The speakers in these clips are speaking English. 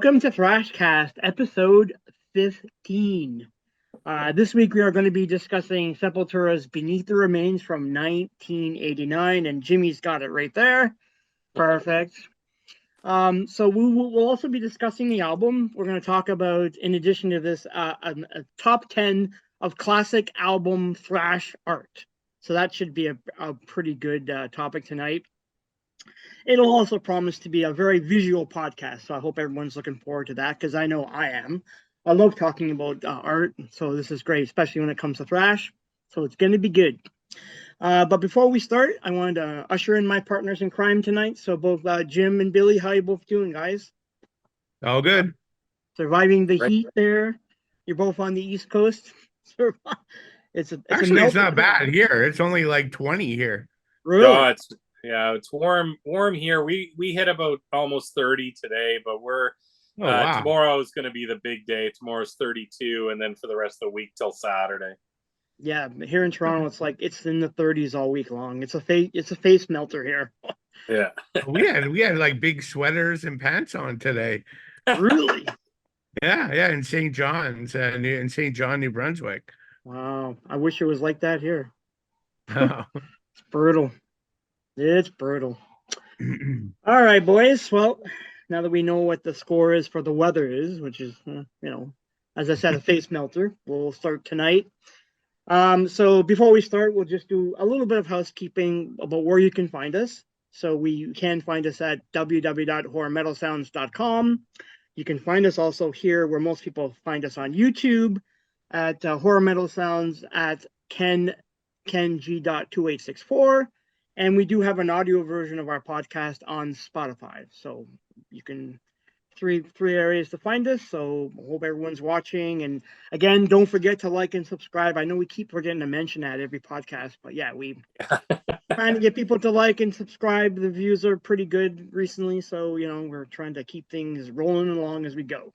Welcome to Thrashcast, episode 15. This week we are going to be discussing Sepultura's Beneath the Remains from 1989, and Jimmy's got it right there. Perfect. So we'll also be discussing the album. We're going to talk about, in addition to this, a top 10 of classic album thrash art. So that should be a pretty good topic tonight. It'll also promise to be a very visual podcast, so I hope everyone's looking forward to that, because I know I am. I love talking about art, so this is great, especially when it comes to thrash. So it's going to be good. But before we start, I wanted to usher in my partners in crime tonight. So both Jim and Billy, how you both doing, guys? All good. Surviving the heat there. You're both on the East Coast. It's Actually, it's not bad here. It's only like 20 here. Really? No, it's warm here. We hit about almost 30 today, but wow. Tomorrow is going to be the big day. Tomorrow's 32, and then for the rest of the week till Saturday. Yeah, here in Toronto, it's in the 30s all week long. It's a face melter here. Yeah, we had like big sweaters and pants on today. Really? Yeah, in St. John's, in St. John, New Brunswick. Wow, I wish it was like that here. Oh. It's brutal. It's brutal. All right, boys. Well, now that we know what the score is for the weather is, which is, as I said, a face melter, we'll start tonight. So before we start, we'll just do a little bit of housekeeping about where you can find us. So you can find us at www.horrormetalsounds.com. You can find us also here where most people find us on YouTube at Horror Metal Sounds at keng.2864. And we do have an audio version of our podcast on Spotify. So you can three areas to find us. So I hope everyone's watching. And again, don't forget to like and subscribe. I know we keep forgetting to mention that every podcast, but yeah, we trying to get people to like and subscribe. The views are pretty good recently. So, we're trying to keep things rolling along as we go.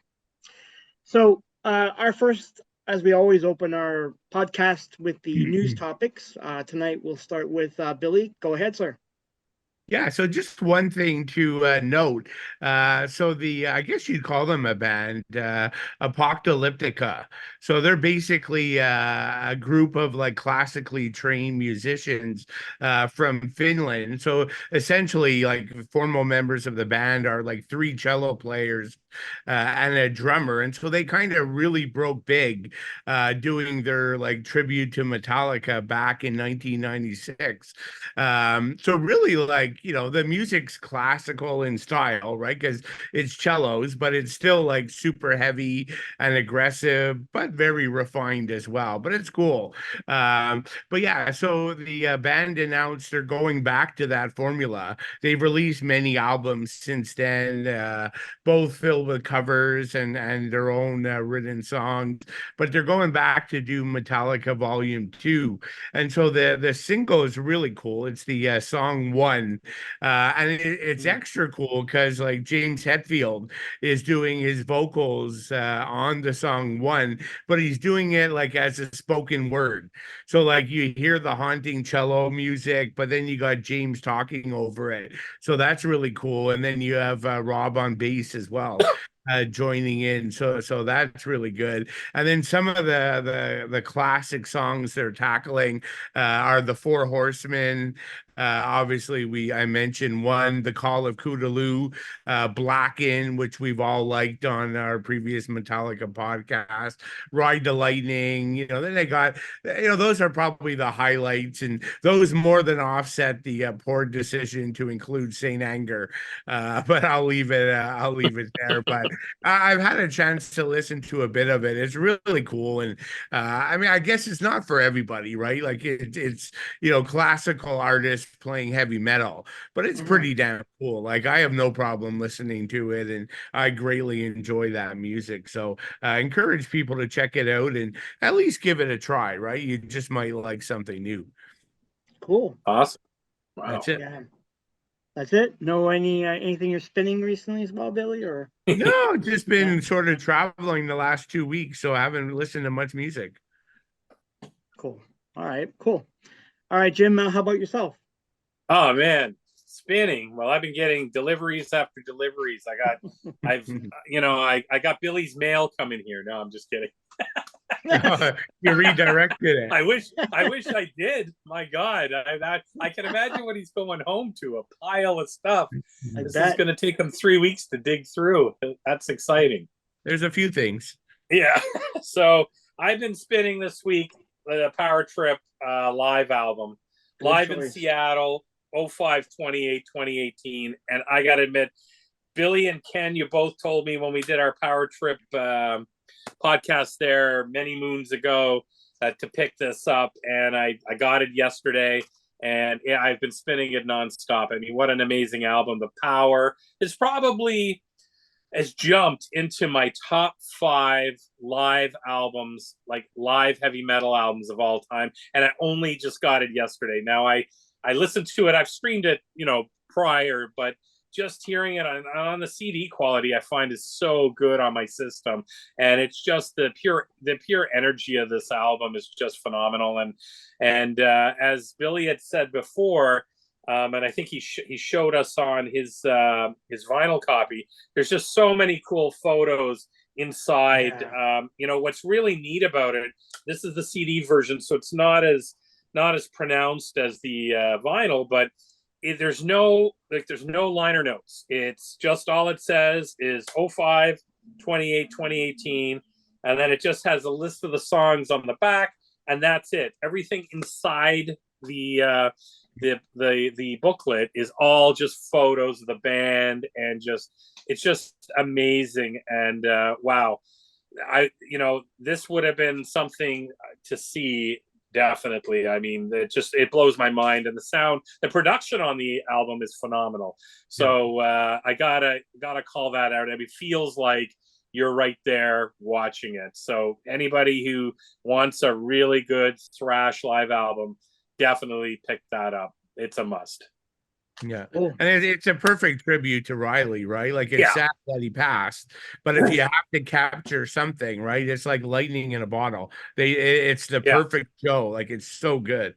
So our first, as we always open our podcast with the news topics, tonight we'll start with Billy. Go ahead, sir. Yeah, so just one thing to note. So I guess you'd call them a band, Apocalyptica. So they're basically a group of like classically trained musicians from Finland. So essentially, like formal members of the band are like 3 cello players and a drummer. And so they kind of really broke big doing their like tribute to Metallica back in 1996. So really like, the music's classical in style, right? Because it's cellos, but it's still like super heavy and aggressive, but very refined as well. But it's cool. But yeah, so the band announced they're going back to that formula. They've released many albums since then, both filled with covers and their own written songs. But they're going back to do Metallica Volume 2. And so the single is really cool. It's the song One. And it's extra cool because like James Hetfield is doing his vocals on the song One, but he's doing it like as a spoken word. So like you hear the haunting cello music, but then you got James talking over it. So that's really cool. And then you have Rob on bass as well. Joining in, so that's really good. And then some of the classic songs they're tackling are the Four Horsemen. Obviously, I mentioned one, The Call of Cthulhu, Blacken, which we've all liked on our previous Metallica podcast, Ride the Lightning. Then they got, those are probably the highlights, and those more than offset the poor decision to include Saint Anger. But I'll leave it there. But I've had a chance to listen to a bit of it. It's really cool, and I mean, I guess it's not for everybody, right? Like it's classical artists playing heavy metal, but it's pretty damn cool. Like I have no problem listening to it, and I greatly enjoy that music. So I encourage people to check it out and at least give it a try, right? You just might like something new. Cool. Awesome. Wow. That's it. Yeah. That's it? No, anything you're spinning recently as well, Billy? Or no, just been sort of traveling the last 2 weeks, so I haven't listened to much music. Cool. All right, cool. All right, Jim, how about yourself? Oh man, spinning. Well, I've been getting deliveries after deliveries. I got Billy's mail coming here. No, I'm just kidding. You redirected it. I wish I did. My God, I can imagine what he's going home to, a pile of stuff. This is going to take him 3 weeks to dig through. That's exciting. There's a few things. Yeah. So I've been spinning this week the Power Trip live album, live in Seattle, 05/28/2018. And I got to admit, Billy and Ken, you both told me when we did our Power Trip podcast there many moons ago to pick this up, and I got it yesterday, and I've been spinning it nonstop. I mean, what an amazing album. The Power has jumped into my top 5 live albums, like live heavy metal albums of all time, and I only just got it yesterday. Now I listened to it, I've streamed it prior, but just hearing it on the CD quality, I find is so good on my system, and it's just the pure energy of this album is just phenomenal. And as Billy had said before, and I think he showed us on his vinyl copy, there's just so many cool photos inside. Yeah. What's really neat about it, this is the CD version, so it's not as pronounced as the vinyl, but there's no liner notes. It's just, all it says is 05/28/2018, and then it just has a list of the songs on the back, and that's it. Everything inside the booklet is all just photos of the band, and it's just amazing. And wow, this would have been something to see. Definitely. I mean, it blows my mind, and the production on the album is phenomenal. So I gotta call that out. I mean, it feels like you're right there watching it. So anybody who wants a really good thrash live album, definitely pick that up. It's a must. Yeah. Cool. And it's a perfect tribute to Riley, right? Like, it's sad that he passed, but if you have to capture something, right, it's like lightning in a bottle. It's the perfect show. Like, it's so good.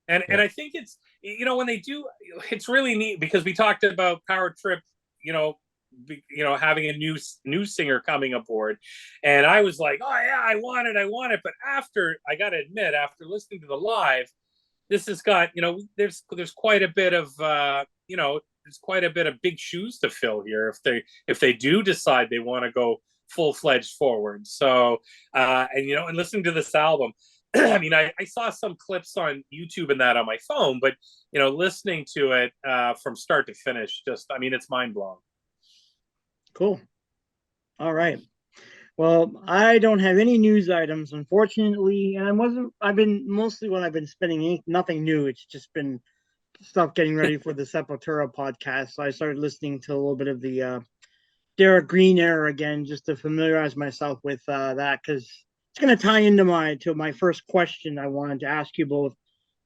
And I think it's, when they do, it's really neat, because we talked about Power Trip, having a new singer coming aboard, and I was like, oh yeah, I want it. But after, I got to admit, after listening to the live, this has got, there's quite a bit of, there's quite a bit of big shoes to fill here if they do decide they want to go full-fledged forward. So, and listening to this album, I mean, I saw some clips on YouTube and that on my phone, but, listening to it from start to finish, it's mind-blowing. Cool. All right. Well, I don't have any news items, unfortunately, and I've been spinning nothing new. It's just been stuff getting ready for the Sepultura podcast. So I started listening to a little bit of the Derek Green era again, just to familiarize myself with that, because it's going to tie into my first question I wanted to ask you both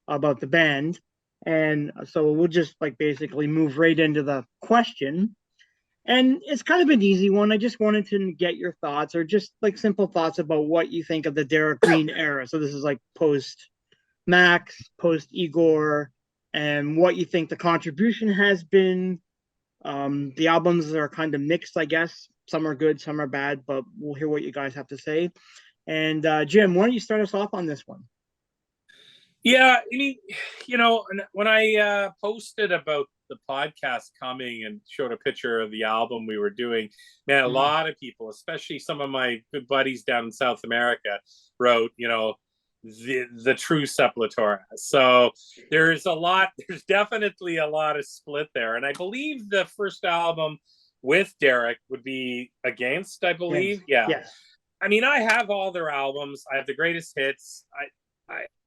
about the band. And so we'll just basically move right into the question. And it's kind of an easy one. I just wanted to get your thoughts, or just simple thoughts about what you think of the Derek Green era. So this is post Max, post Igor, and what you think the contribution has been. The albums are kind of mixed, I guess. Some are good, some are bad, but we'll hear what you guys have to say. And Jim, why don't you start us off on this one? Yeah, I mean, when I posted about the podcast coming and showed a picture of the album we were doing, man, a lot of people, especially some of my good buddies down in South America, wrote, the true Sepultura. So there's definitely a lot of split there. And I believe the first album with Derek would be Against, I believe. Yes. Yeah. I mean, I have all their albums. I have the greatest hits.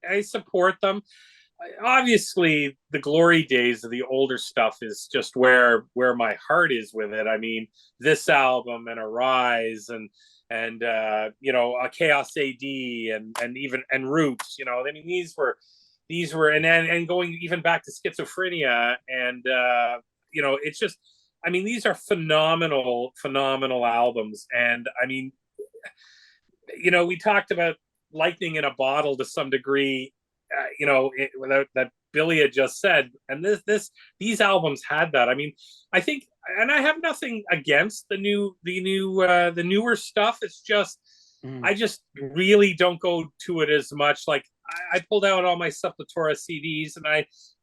I support them. Obviously, the glory days of the older stuff is just where my heart is with it. I mean, this album and Arise and a Chaos AD and even Roots. I mean, these were and going even back to Schizophrenia, and it's just, I mean, these are phenomenal albums. And I mean, we talked about lightning in a bottle to some degree, without that Billy had just said, and these albums had that. I mean, I think, and I have nothing against the newer stuff. It's just I just really don't go to it as much. Like I pulled out all my Sepultura CDs, and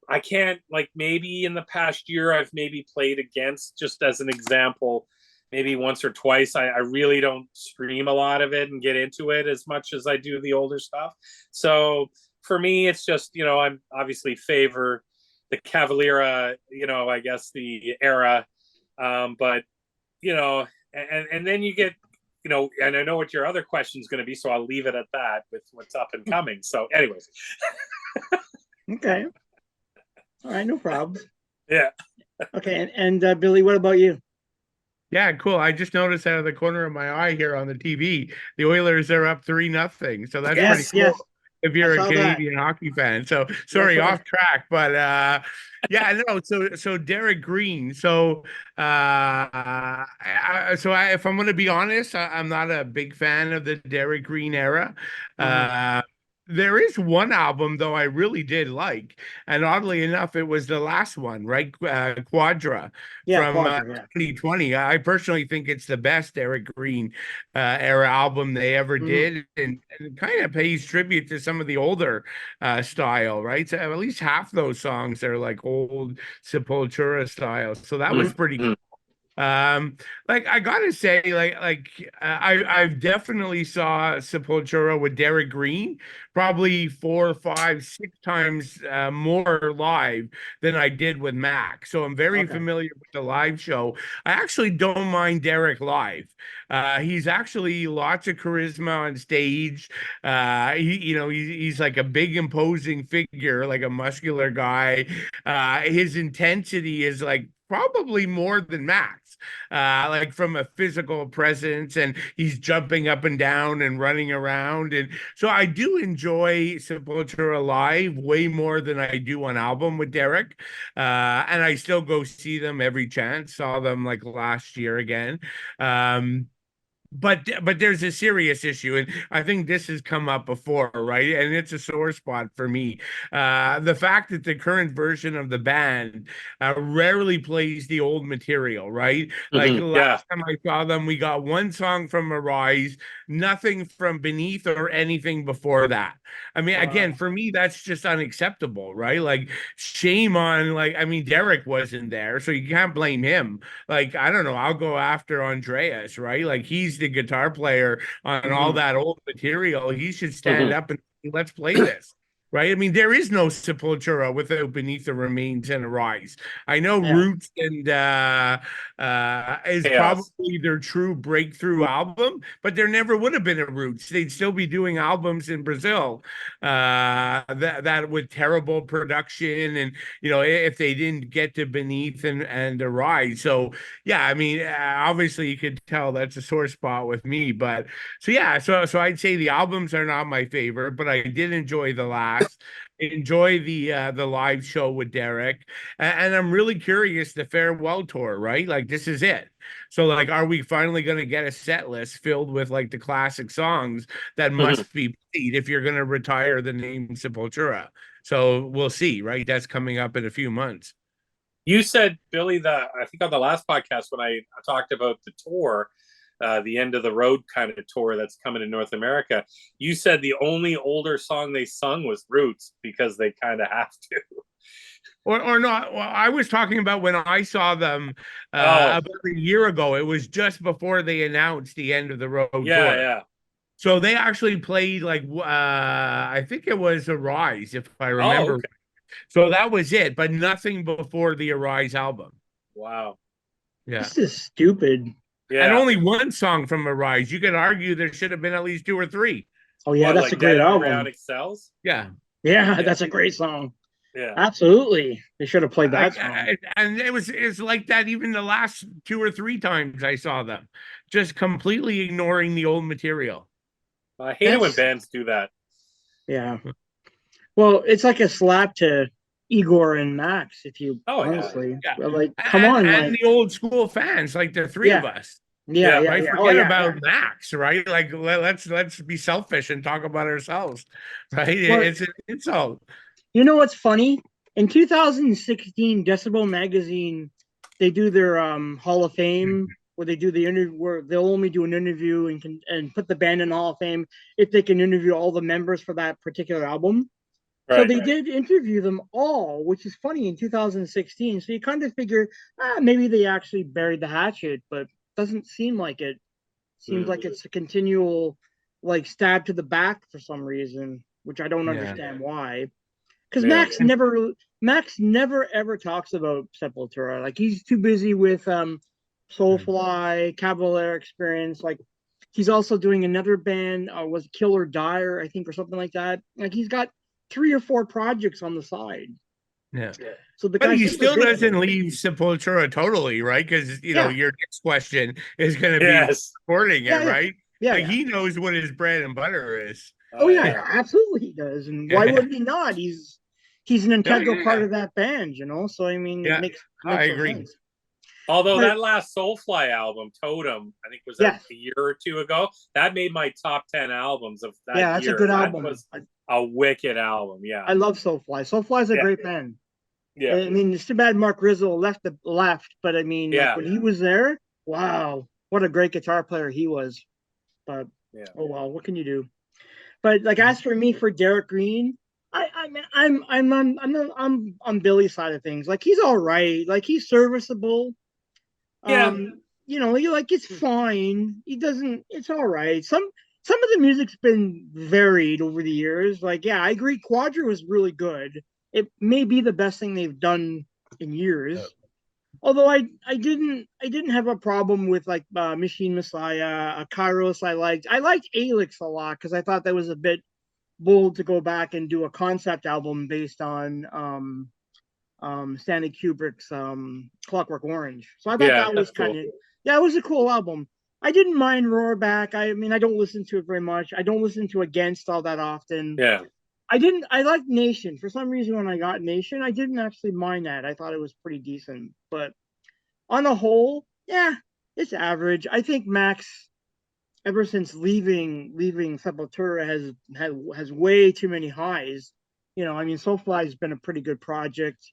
I can't, like, maybe in the past year I've maybe played against, just as an example, maybe once or twice. I really don't stream a lot of it and get into it as much as I do the older stuff. So for me, it's just, I'm obviously favor the Cavalera, I guess the era. But, and then you get, and I know what your other question is going to be, so I'll leave it at that with what's up and coming. So anyways. Okay. All right, no problems. Yeah. Okay, and Billy, what about you? Yeah, cool. I just noticed out of the corner of my eye here on the TV, the Oilers are up 3-0. So that's pretty cool. Yes. If you're I a saw Canadian hockey fan. So sorry, Yes, off track, but yeah, no. So Derek Green. So if I'm going to be honest, I'm not a big fan of the Derek Green era. There is one album though I really did like, and oddly enough, it was the last one, right? Quadra from Quadra, 2020. I personally think it's the best Derek Green era album they ever did, and it kind of pays tribute to some of the older style, right? So at least half those songs are like old Sepultura style. So that was pretty cool. Like I gotta say, I've definitely saw Sepultura with Derek Green probably 4, 5, 6 times more live than I did with Mac. So I'm very familiar with the live show. I actually don't mind Derek live. He's actually lots of charisma on stage. He's like a big imposing figure, like a muscular guy. His intensity is like probably more than Max, like from a physical presence, and he's jumping up and down and running around. And so I do enjoy Sepultura live way more than I do on album with Derek. And I still go see them every chance. Saw them like last year again. But there's a serious issue, and I think this has come up before, right? And it's a sore spot for me. The fact that the current version of the band rarely plays the old material, right? Like last time I saw them, we got one song from Arise, nothing from Beneath or anything before that. I mean, again, for me, that's just unacceptable, right? Like, shame on, like, I mean, Derek wasn't there, so you can't blame him. Like, I don't know, I'll go after Andreas, right? Like, he's the guitar player on all that old material. He should stand up and let's play this. Right? I mean, there is no Sepultura without Beneath the Remains and Arise. I know Roots and is probably their true breakthrough album, but there never would have been a Roots. They'd still be doing albums in Brazil that with terrible production, and if they didn't get to Beneath and Arise. So yeah, I mean, obviously you could tell that's a sore spot with me, but so I'd say the albums are not my favorite, but I did enjoy the last. Enjoy the live show with Derek, and I'm really curious the farewell tour, right? Like, this is it. So like, are we finally going to get a set list filled with like the classic songs that must be played if you're going to retire the name Sepultura? So we'll see, right? That's coming up in a few months. You said, Billy, that I think on the last podcast when I talked about the tour, the end of the road kind of tour that's coming in North America, you said the only older song they sung was Roots because they kind of have to. Or not. Well, I was talking about when I saw them about a year ago. It was just before they announced the end of the road tour. Yeah. So they actually played like I think it was Arise, if I remember. Okay. So that was it, but nothing before the Arise album. Wow. Yeah. This is stupid. Yeah. And only one song from Arise. You could argue there should have been at least 2 or 3. Oh yeah, that's like a great album. Embryonic Cells? Yeah, that's a great song. Yeah, absolutely. They should have played that song. And it's like that even the last 2 or 3 times I saw them, just completely ignoring the old material. I hate it when bands do that. Yeah. Well, it's like a slap to Igor and Max, if you honestly. Yeah. Like, come on. And the old school fans, like the 3 of us. Right? Forget about Max, right? Like, let's be selfish and talk about ourselves, right? Well, it's an insult. You know what's funny? In 2016, Decibel Magazine, they do their Hall of Fame where they do the interview where they'll only do an interview and put the band in Hall of Fame if they can interview all the members for that particular album. So they did interview them all, which is funny in 2016. So you kind of figure, maybe they actually buried the hatchet, but doesn't seem like it. Seems like it's a continual like stab to the back for some reason, which I don't understand why. Because Max never ever talks about Sepultura. Like he's too busy with Soulfly, Cavalier Experience. Like he's also doing another band, was Kill or Die, I think, or something like that. Like he's got 3 or 4 projects on the side. Yeah. So the But guy he still doesn't leave Sepultura totally, right? Because you know your next question is going to be recording it, right? Yeah, like he knows what his bread and butter is. Oh yeah, absolutely he does. And why would he not? He's an integral part of that band, you know. So I mean, it makes I agree. Sense. Although that last Soulfly album, Totem, I think was a year or 2 ago, that made my top 10 albums of that year. Yeah, that's a good album. That was a wicked album. Yeah, I love Soulfly. Soulfly's a great band. Yeah, I mean, it's too bad Mark Rizzo left, but I mean, like when he was there, wow, what a great guitar player he was. But oh well, what can you do? But like as for me, for Derek Green, I'm on Billy's side of things. Like he's all right. Like he's serviceable. You know, it's fine. He doesn't. It's all right. Some of the music's been varied over the years. Like I agree. Quadra was really good. It may be the best thing they've done in years. Although I didn't have a problem with like Machine Messiah, Kairos. I liked Alix a lot because I thought that was a bit bold to go back and do a concept album based on Stanley Kubrick's Clockwork Orange. So I thought that was kind of it was a cool album. I didn't mind Roarback. I mean, I don't listen to it very much. I don't listen to Against all that often. Yeah. I liked Nation. For some reason, when I got Nation, I didn't actually mind that. I thought it was pretty decent. But on the whole, it's average. I think Max, ever since leaving Sepultura, has way too many highs. You know, I mean, Soulfly has been a pretty good project.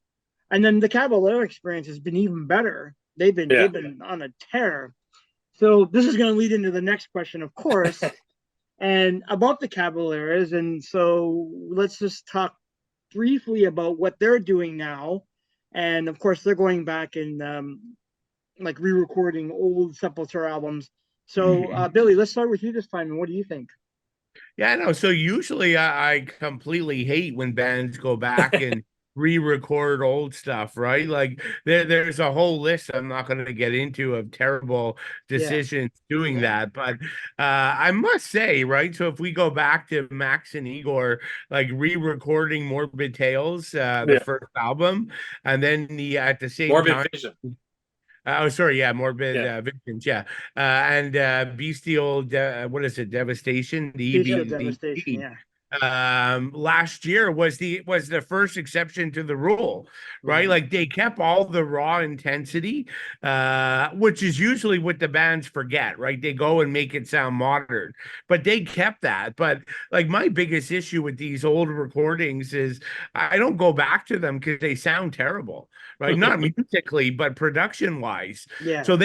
And then the Cavalier Experience has been even better. They've been on a tear. So this is going to lead into the next question, of course, and about the Cavaliers. And so let's just talk briefly about what they're doing now. And of course, they're going back and like re-recording old Sepultura albums. So Billy, let's start with you this time. And what do you think? Yeah, no. So usually I completely hate when bands go back and re-record old stuff, right? Like there's a whole list I'm not going to get into of terrible decisions doing that. But I must say, right? So if we go back to Max and Igor, like re-recording Morbid Tales, the first album, and then at the same Morbid time. Vision. Morbid Visions, and Bestial, what is it, Devastation, the Bestial Devastation, last year was the first exception to the rule, right? Like they kept all the raw intensity, which is usually what the bands forget, right? They go and make it sound modern, but they kept that. But like my biggest issue with these old recordings is I don't go back to them because they sound terrible, right? Not musically, but production wise. So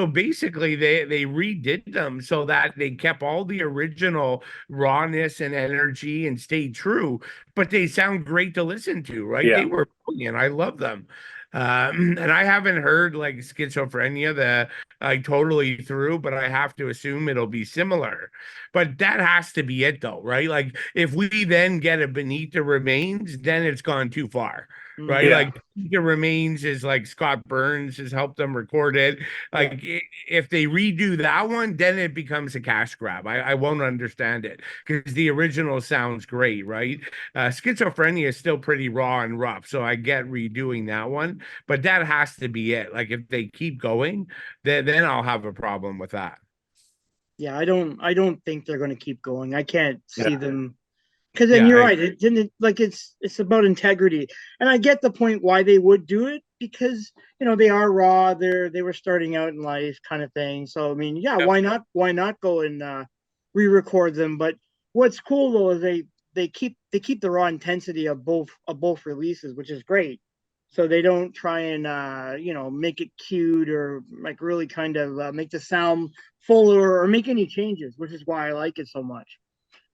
basically they redid them so that they kept all the original rawness and energy and stayed true, but they sound great to listen to, right? They were brilliant. I love them. And I haven't heard like Schizophrenia totally through, but I have to assume it'll be similar. But that has to be it though, right? Like if we then get a Beneath the Remains, then it's gone too far. Right, like The Remains is like Scott Burns has helped them record it. Like if they redo that one, then it becomes a cash grab. I won't understand it because the original sounds great, right? Schizophrenia is still pretty raw and rough, so I get redoing that one, but that has to be it. Like if they keep going, then I'll have a problem with that. Yeah, I don't think they're going to keep going. I can't see them. Because then you're right. It didn't like it's about integrity, and I get the point why they would do it because they are raw. They were starting out in life, kind of thing. So I mean, why not go and re-record them? But what's cool though is they keep the raw intensity of both releases, which is great. So they don't try and make it cute or like really kind of make the sound fuller or make any changes, which is why I like it so much.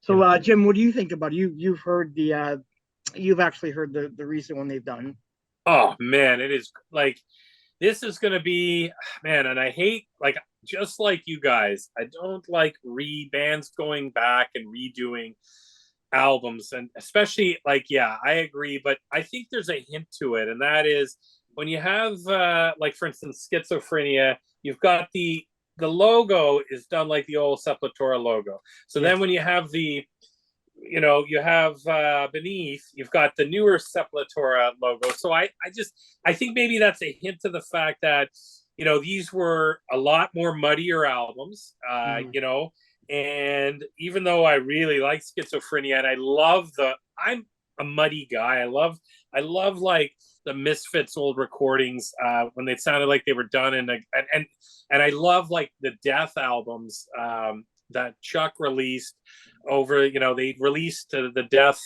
So Jim, what do you think about it? You've heard you've actually heard the recent one they've done. Oh man, it is like this is gonna be, man, and I hate, like, just like you guys, I don't like bands going back and redoing albums, and especially, like, yeah, I agree, but I think there's a hint to it, and that is when you have like, for instance, Schizophrenia, you've got the logo is done like the old Sepultura logo. So then when you have you have Beneath, you've got the newer Sepultura logo. So I think maybe that's a hint to the fact that these were a lot more muddier albums, and even though I really like Schizophrenia, and I'm a muddy guy. I love like the Misfits old recordings when they sounded like they were done and I love like the Death albums that Chuck released over, they released the Death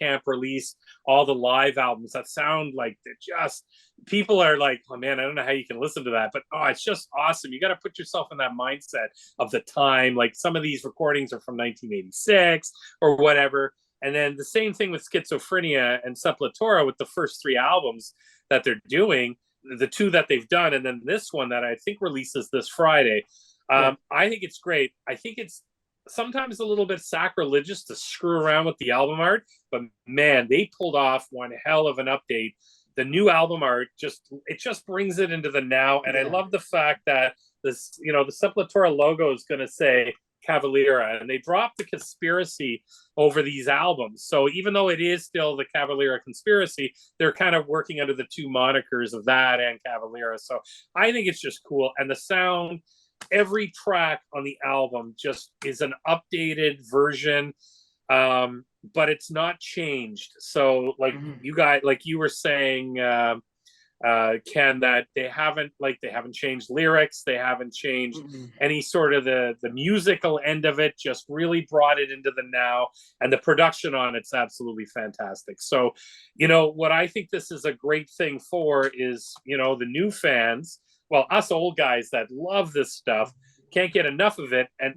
Camp release all the live albums that sound like they're just, people are like, oh man, I don't know how you can listen to that, but it's just awesome. You got to put yourself in that mindset of the time. Like some of these recordings are from 1986 or whatever. And then the same thing with Schizophrenia and Sepultura with the first three albums that they're doing, the two that they've done, and then this one that I think releases this Friday. I think it's great. I think it's sometimes a little bit sacrilegious to screw around with the album art, but man, they pulled off one hell of an update. The new album art just brings it into the now, and I love the fact that the Sepultura logo is going to say Cavalera, and they dropped the conspiracy over these albums. So even though it is still the Cavalera Conspiracy, they're kind of working under the two monikers of that and Cavalera. So I think it's just cool, and the sound. Every track on the album just is an updated version, but it's not changed. So like you guys, like you were saying, Ken, that they haven't changed lyrics, they haven't changed any sort of the musical end of it, just really brought it into the now, and the production on it's absolutely fantastic. So what I think this is a great thing for is the new fans, well, us old guys that love this stuff, can't get enough of it, and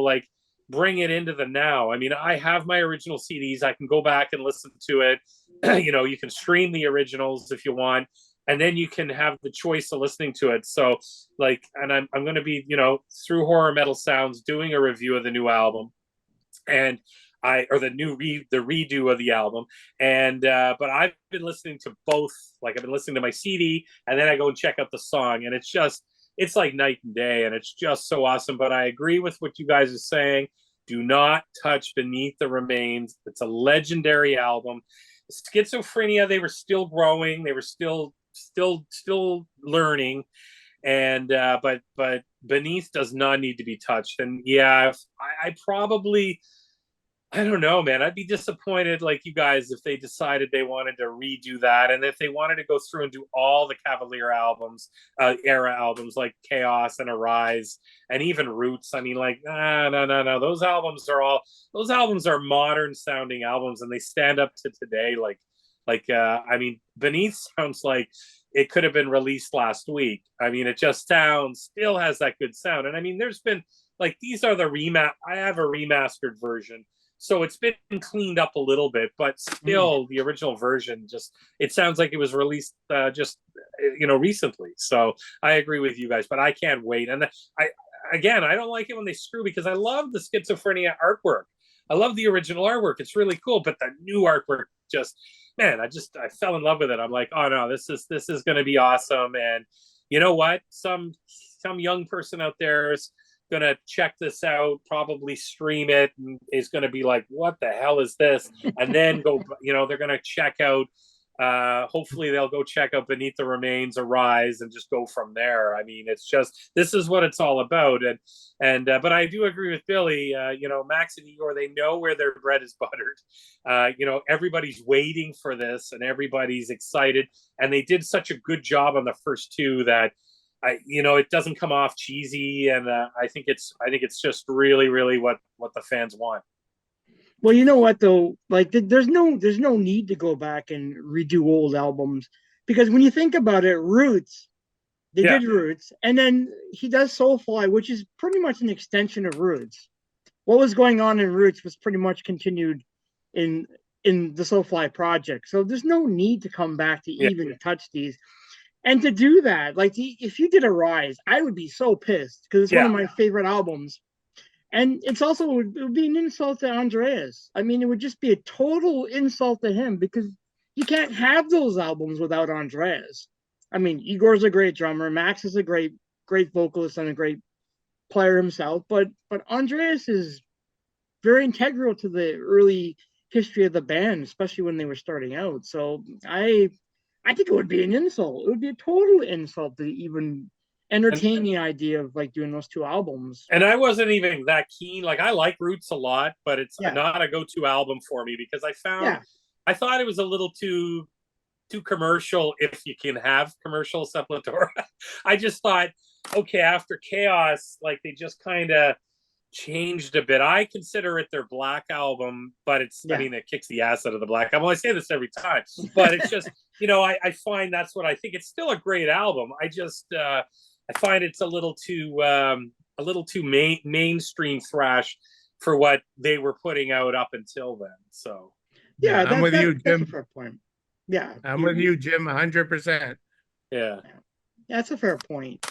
like bring it into the now. I mean, I have my original CDs. I can go back and listen to it. You can stream the originals if you want, and then you can have the choice of listening to it. So, like, and I'm going to be, through Horror Metal Sounds, doing a review of the new album, and the redo of the album, and but I've been listening to both. Like, I've been listening to my CD, and then I go and check out the song, and it's like night and day, and it's just so awesome. But I agree with what you guys are saying. Do not touch Beneath the Remains. It's a legendary album. Schizophrenia, they were still growing, they were still learning, and but Beneath does not need to be touched. And I probably, I don't know, man. I'd be disappointed, like you guys, if they decided they wanted to redo that, and if they wanted to go through and do all the Cavalier albums, era albums like Chaos and Arise, and even Roots. I mean, like, no. Those albums are modern sounding albums, and they stand up to today. I mean, Beneath sounds like it could have been released last week. I mean, it just still has that good sound. And I mean, there's been, like, these are I have a remastered version. So it's been cleaned up a little bit, but still the original version it sounds like it was released recently. So I agree with you guys, but I can't wait. And I don't like it when they screw, because I love the Schizophrenia artwork. I love the original artwork. It's really cool, but the new artwork I fell in love with it. I'm like, oh no, this is going to be awesome. And you know what? Some young person out there is gonna check this out, probably stream it, and is gonna be like, what the hell is this? And then they're gonna check out, hopefully they'll go check out Beneath the Remains, Arise, and just go from there. I mean, it's just, this is what it's all about. And but I do agree with Billy. Max and Igor, they know where their bread is buttered. Everybody's waiting for this, and everybody's excited, and they did such a good job on the first two that it doesn't come off cheesy, and I think it's just really, really what the fans want. Well, you know what though? Like, there's no need to go back and redo old albums because when you think about it, Roots, they Yeah. did Roots, and then he does Soulfly, which is pretty much an extension of Roots. What was going on in Roots was pretty much continued in the Soulfly project. So there's no need to come back to Yeah. even touch these. And to do that, like if you did a Rise, I would be so pissed because it's one of my favorite albums. And it's also it would be an insult to Andreas. I mean, it would just be a total insult to him because you can't have those albums without Andreas. I mean, Igor's a great drummer, Max is a great vocalist and a great player himself, but Andreas is very integral to the early history of the band, especially when they were starting out. So I think it would be an insult. It would be a total insult to even entertain the idea of like doing those two albums. And I wasn't even that keen. Like, I like Roots a lot, but it's Yeah. not a go-to album for me because I thought it was a little too commercial, if you can have commercial Sepultura. I just thought, okay, after Chaos, like they just kind of changed a bit. I consider it their Black album, but it's I mean, it kicks the ass out of the Black album. I say this every time, but it's just, I find that's what I think. It's still a great album. I just I find it's a little too mainstream thrash for what they were putting out up until then. So yeah, I'm with you, that's a Jim. fair point. Yeah, I'm with you, Jim, 100%. Yeah, that's a fair point.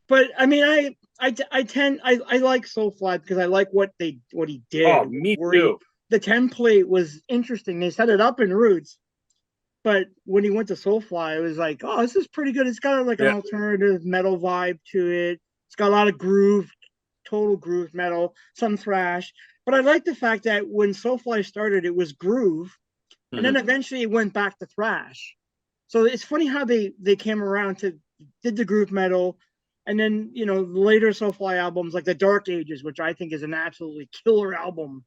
But I mean, I like Soulfly because I like what he did. Oh, me too. The template was interesting. They set it up in Roots, but when he went to Soulfly, it was like, oh, this is pretty good. It's got like an alternative metal vibe to it. It's got a lot of groove, total groove metal, some thrash. But I like the fact that when Soulfly started, it was groove, and then eventually it went back to thrash. So it's funny how they came around to did the groove metal, and then later Soulfly albums like the Dark Ages, which I think is an absolutely killer album,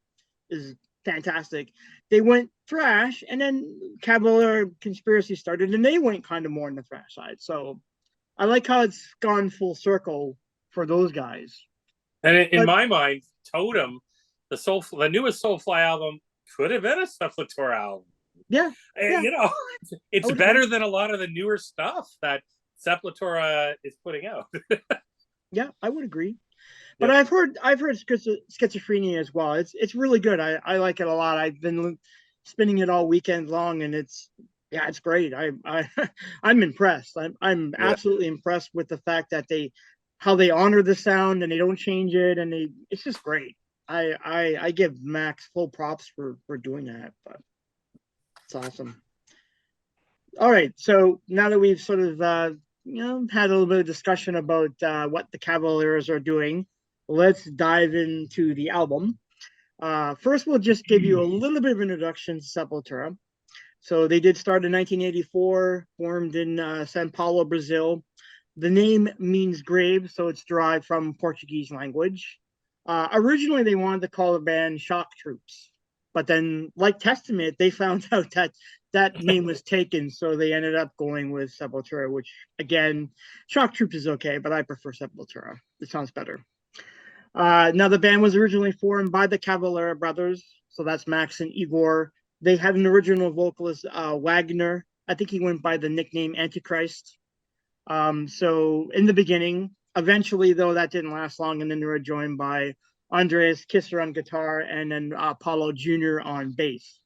is fantastic. They went thrash, and then Cavalier Conspiracy started, and they went kind of more on the thrash side. So I like how it's gone full circle for those guys. And in my mind, Totem, the newest Soulfly album, could have been a Sepultura album. Yeah, it's better than a lot of the newer stuff that Sepultura is putting out. Yeah, I would agree. But I've heard Schizophrenia as well. It's really good. I like it a lot. I've been spinning it all weekend long, and it's great. I'm impressed. I'm absolutely impressed with the fact that how they honor the sound and they don't change it, and it's just great. I give Max full props for doing that. But it's awesome. All right, so now that we've sort of had a little bit of discussion about what the Cavaliers are doing, let's dive into the album. First, we'll just give you a little bit of introduction to Sepultura. So they did start in 1984, formed in São Paulo, Brazil. The name means grave, so it's derived from Portuguese language. Originally, they wanted to call the band Shock Troops, but then, like Testament, they found out that name was taken, so they ended up going with Sepultura, which, again, Shock Troops is okay, but I prefer Sepultura. It sounds better. Now, the band was originally formed by the Cavalier brothers, so that's Max and Igor. They had an original vocalist, Wagner. I think he went by the nickname Antichrist. So in the beginning, eventually, though, that didn't last long, and then they were joined by Andreas Kisser on guitar and then Paulo Jr. on bass.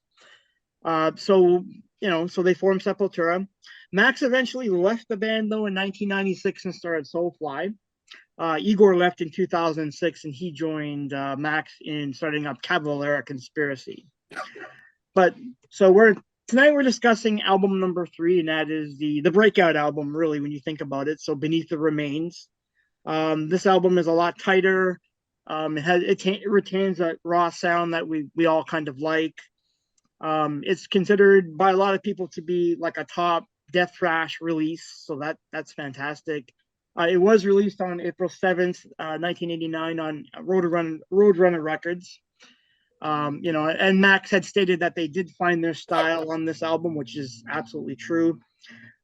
So they formed Sepultura. Max eventually left the band, though, in 1996 and started Soulfly. Igor left in 2006, and he joined Max in starting up Cavalier Conspiracy. But so tonight we're discussing album number 3, and that is the breakout album, really, when you think about it. So Beneath the Remains. This album is a lot tighter. It retains that raw sound that we all kind of like. It's considered by a lot of people to be like a top death thrash release, so that's fantastic. It was released on April 7th, 1989 on Roadrunner Records. And Max had stated that they did find their style on this album, which is absolutely true.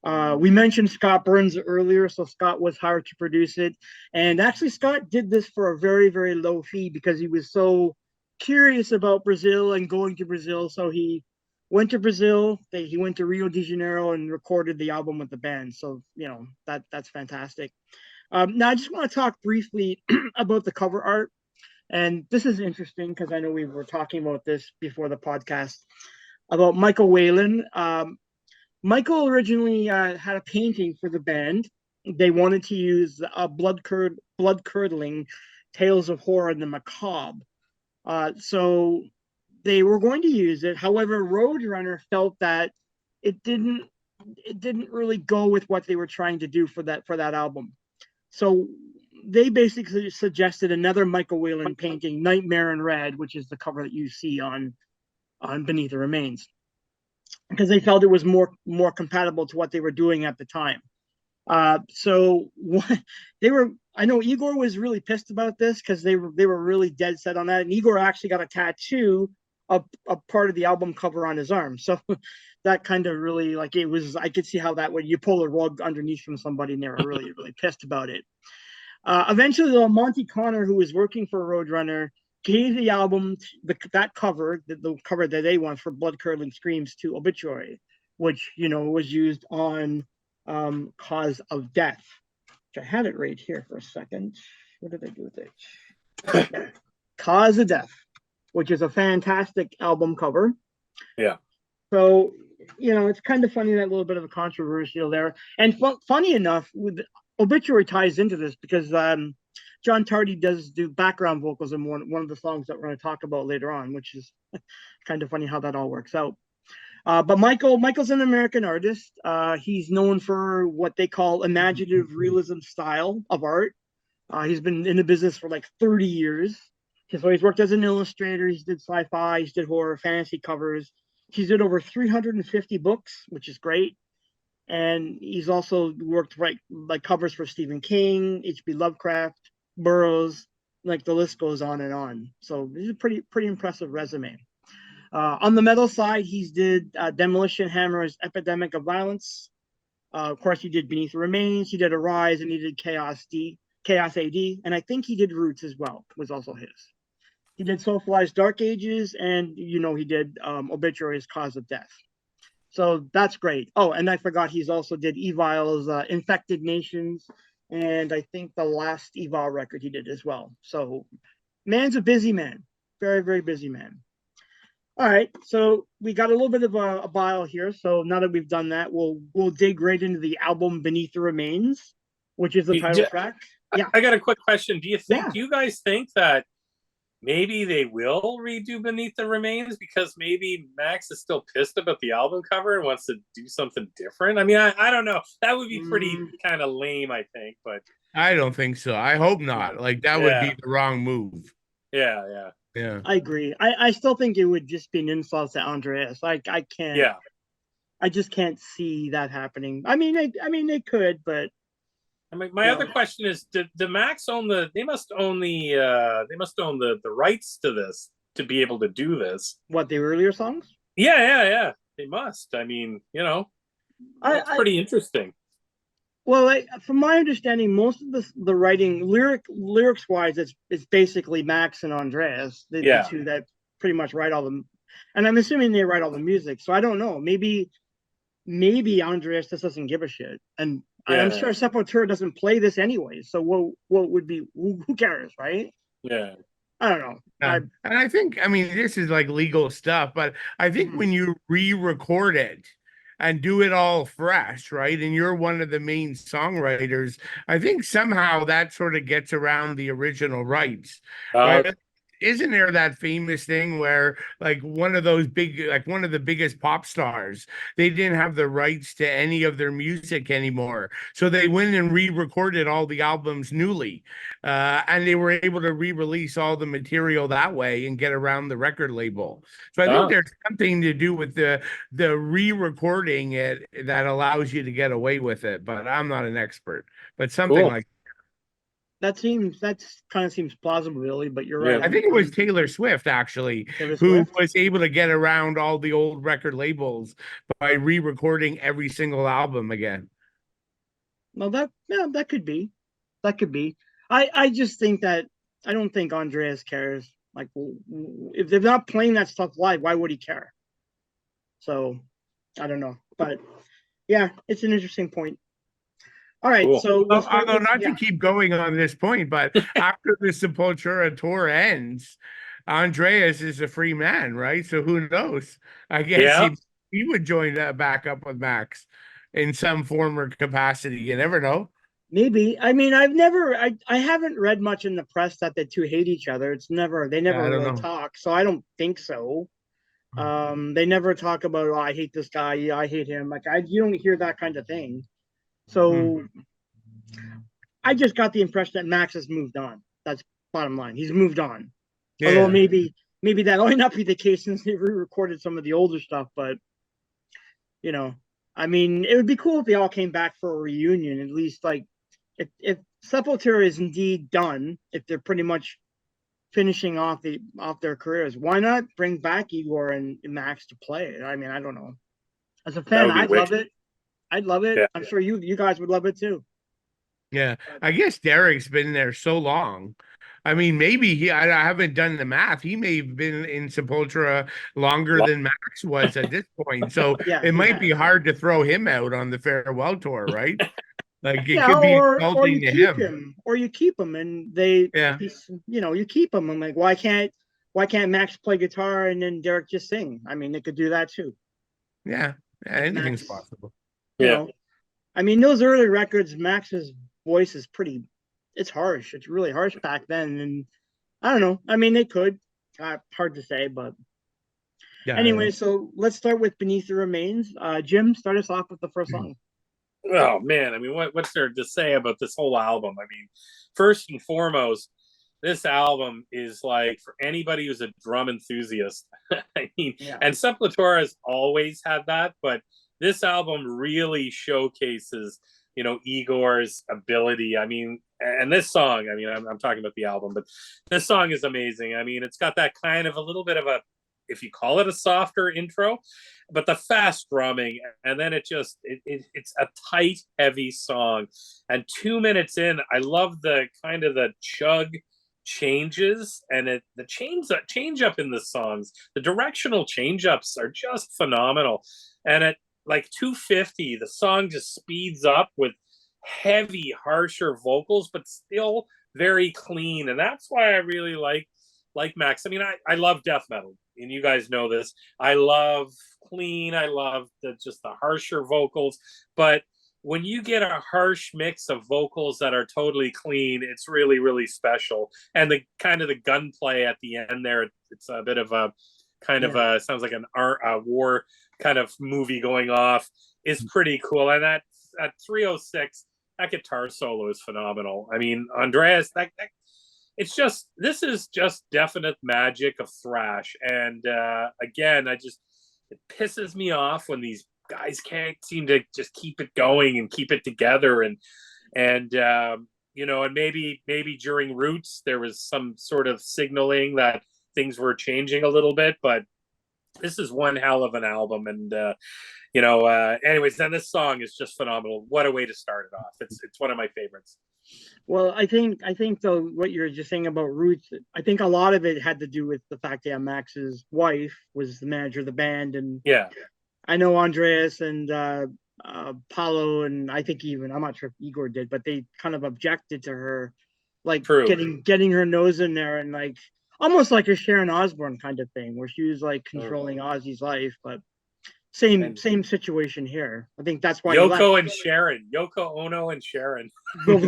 We mentioned Scott Burns earlier, so Scott was hired to produce it. And actually, Scott did this for a very, very low fee because he was so curious about Brazil and going to Brazil, so he went to Brazil. He went to Rio de Janeiro and recorded the album with the band. So that's fantastic. Now I just want to talk briefly about the cover art, and this is interesting because I know we were talking about this before the podcast about Michael Whalen. Michael originally had a painting for the band. They wanted to use blood curdling tales of horror and the macabre. So they were going to use it. However, Roadrunner felt that it didn't really go with what they were trying to do for that album. So they basically suggested another Michael Whalen painting, Nightmare in Red, which is the cover that you see on Beneath the Remains, because they felt it was more compatible to what they were doing at the time. So what they were, I know Igor was really pissed about this because they were really dead set on that, and Igor actually got a tattoo of a part of the album cover on his arm. So that kind of really, like, it was, I could see how that would, you pull a rug underneath from somebody and they were really pissed about it. Eventually, though, Monty Connor, who was working for Roadrunner, gave the album that cover, the cover that they want for Blood Curdling Screams, to Obituary, which was used on Cause of Death. Which I had it right here for a second. What did I do with it? Cause of Death, which is a fantastic album cover. Yeah. So it's kind of funny, that little bit of a controversial there. And funny enough, with Obituary ties into this because John Tardy does do background vocals in one of the songs that we're going to talk about later on, which is kind of funny how that all works out. But Michael's an American artist. He's known for what they call imaginative realism style of art. He's been in the business for like 30 years. So he's worked as an illustrator. He's did sci-fi. He's did horror, fantasy covers. He's did over 350 books, which is great. And he's also worked like covers for Stephen King, H.P. Lovecraft, Burroughs, like the list goes on and on. So this is a pretty impressive resume. On the metal side, he's did Demolition Hammer's Epidemic of Violence. Of course, he did Beneath the Remains. He did Arise, and he did Chaos AD, and I think he did Roots as well. Was also his. He did Soulfly's Dark Ages, and he did Obituary's Cause of Death. So that's great. Oh, and I forgot he's also did Evil's Infected Nations, and I think the last Evil record he did as well. So man's a busy man. Very, very busy man. All right, so we got a little bit of a bio here. So now that we've done that, we'll dig right into the album Beneath the Remains, which is the title track. Yeah. I got a quick question. Do you guys think that maybe they will redo Beneath the Remains because maybe Max is still pissed about the album cover and wants to do something different? I mean, I don't know. That would be pretty kind of lame, I think, but I don't think so. I hope not. Like, that would be the wrong move. Yeah. I agree. I still think it would just be an insult to Andreas. I can't. Yeah. I just can't see that happening. I mean, they could, but. I mean, my other question is: do Max own the? They must own the rights to this to be able to do this. What, the earlier songs? Yeah. They must. I mean, it's pretty interesting. Well, from my understanding, most of the writing, lyrics wise, it's basically Max and Andreas, the two that pretty much write all the, and I'm assuming they write all the music. So I don't know. Maybe Andreas just doesn't give a shit, and I'm sure Sepultura doesn't play this anyway. So what would be? Who cares, right? Yeah. I don't know. And I think, I mean, this is like legal stuff, but I think when you re-record it and do it all fresh, right? And you're one of the main songwriters, I think somehow that sort of gets around the original rights. Right? Isn't there that famous thing where like one of the biggest pop stars, they didn't have the rights to any of their music anymore. So they went and re-recorded all the albums newly. And they were able to re-release all the material that way and get around the record label. So I think there's something to do with the re-recording it that allows you to get away with it. But I'm not an expert. But something like that kind of seems plausible, really, but you're right. I think it was Taylor Swift, actually, who was able to get around all the old record labels by re-recording every single album again. Well, that could be. That could be. I just think that I don't think Andreas cares. Like, if they're not playing that stuff live, why would he care? So, I don't know. But, yeah, it's an interesting point. All right, Cool. so we'll start Although with, not to keep going on this point, but after the Sepultura tour ends, Andreas is a free man, right? So who knows? I guess Yeah. he would join that back up with Max in some form or capacity. You never know. maybe. I mean, I haven't read much in the press that the two hate each other. They Yeah, never I don't really know. talk, so I don't think so. They never talk about, oh, I hate this guy, yeah, I hate him. Like, you don't hear that kind of thing. So I just got the impression that Max has moved on. That's bottom line. He's moved on. Although Yeah. maybe that might not be the case since they re-recorded some of the older stuff, but you know, I mean, it would be cool if they all came back for a reunion. At least, like, if Sepultura is indeed done, if they're pretty much finishing off their careers, why not bring back Igor and Max to play it? I mean, I don't know. As a That fan, would be I'd love it. I'd love it. Yeah. I'm sure you guys would love it too. Yeah. I guess Derek's been there so long. I mean, maybe I haven't done the math. He may have been in Sepultura longer than Max was at this point. So Yeah, it he might has. be hard to throw him out on the farewell tour, right? Like it Yeah, could be or insulting you to keep him. him, and Yeah. you keep him. I'm like, why can't Max play guitar and then Derek just sing? I mean, they could do that too. Yeah. Yeah, If anything's Max, possible. you Yeah. know, I mean, those early records, Max's voice is it's harsh. It's really harsh back then, and I don't know. I mean, they could. Hard to say, but Yeah. anyway. So let's start with Beneath the Remains. Jim, start us off with the first song. Oh man, I mean, what's there to say about this whole album? I mean, first and foremost, this album is like for anybody who's a drum enthusiast. I mean, Yeah. and Sepultura has always had that, but this album really showcases, Igor's ability. I mean, and this song, I mean, I'm talking about the album, but this song is amazing. I mean, it's got that kind of a little bit of a, if you call it a softer intro, but the fast drumming, and then it's a tight, heavy song. And 2 minutes in, I love the kind of the chug changes and the change up in the songs. The directional change ups are just phenomenal. And at like 250, the song just speeds up with heavy, harsher vocals, but still very clean. And that's why I really like Max. I mean, I love death metal, and you guys know this. I love clean. I love just the harsher vocals. But when you get a harsh mix of vocals that are totally clean, it's really, really special. And the kind of the gunplay at the end there, it's a bit of a kind of a sounds like a war kind of movie going off, is pretty cool. And at 306, that guitar solo is phenomenal. I mean, Andreas, this is just definite magic of thrash. And again, it pisses me off when these guys can't seem to just keep it going and keep it together. And and maybe during Roots there was some sort of signaling that things were changing a little bit, but this is one hell of an album. And anyways, then this song is just phenomenal. What a way to start it off. It's one of my favorites. Well, I think though what you're just saying about Roots, I think a lot of it had to do with the fact that Max's wife was the manager of the band, and Yeah, I know Andreas and Paulo, and I think even I'm not sure if Igor did, but they kind of objected to her, like true. getting her nose in there, and like almost like a Sharon Osbourne kind of thing, where she was like controlling Ozzy's life, but same situation here. I think that's why he left. Yoko Ono and Sharon.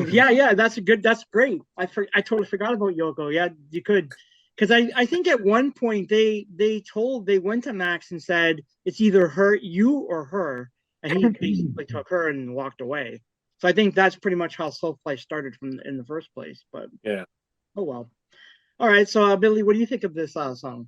Yeah, that's great. I totally forgot about Yoko. Yeah, you could, because I think at one point they went to Max and said it's either you or her, and he basically took her and walked away. So I think that's pretty much how Soulfly started in the first place. But yeah, oh well. All right, so Billy, what do you think of this song?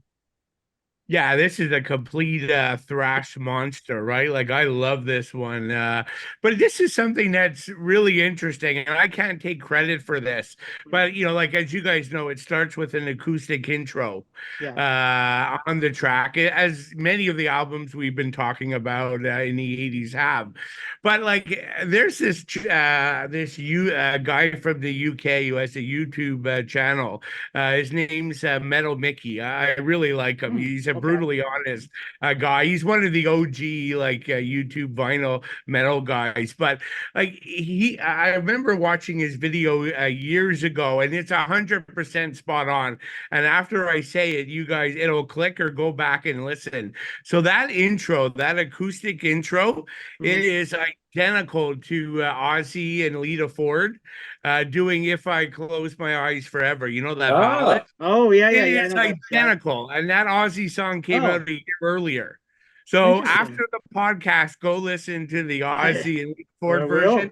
Yeah, this is a complete thrash monster, right? Like I love this one. But this is something that's really interesting, and I can't take credit for this. But like as you guys know, it starts with an acoustic intro Yeah. on the track, as many of the albums we've been talking about in the 80s have. But like there's this guy from the UK who has a YouTube channel. His name's Metal Mickey. I really like him. He's a Okay. brutally honest guy. He's one of the OG like YouTube vinyl metal guys. But like I remember watching his video years ago, and it's 100% spot on. And after I say it, you guys, it'll click or go back and listen. So that intro, that acoustic intro, it Mhm. is identical to Ozzy and Lita Ford doing "If I Close My Eyes Forever." You know that ballad? Ah, Oh, yeah, It yeah, yeah. I is know that. Yeah. identical, and that Aussie song came Oh, out a year earlier. So interesting. after the podcast, go listen to the Aussie and Ford Well, version. will.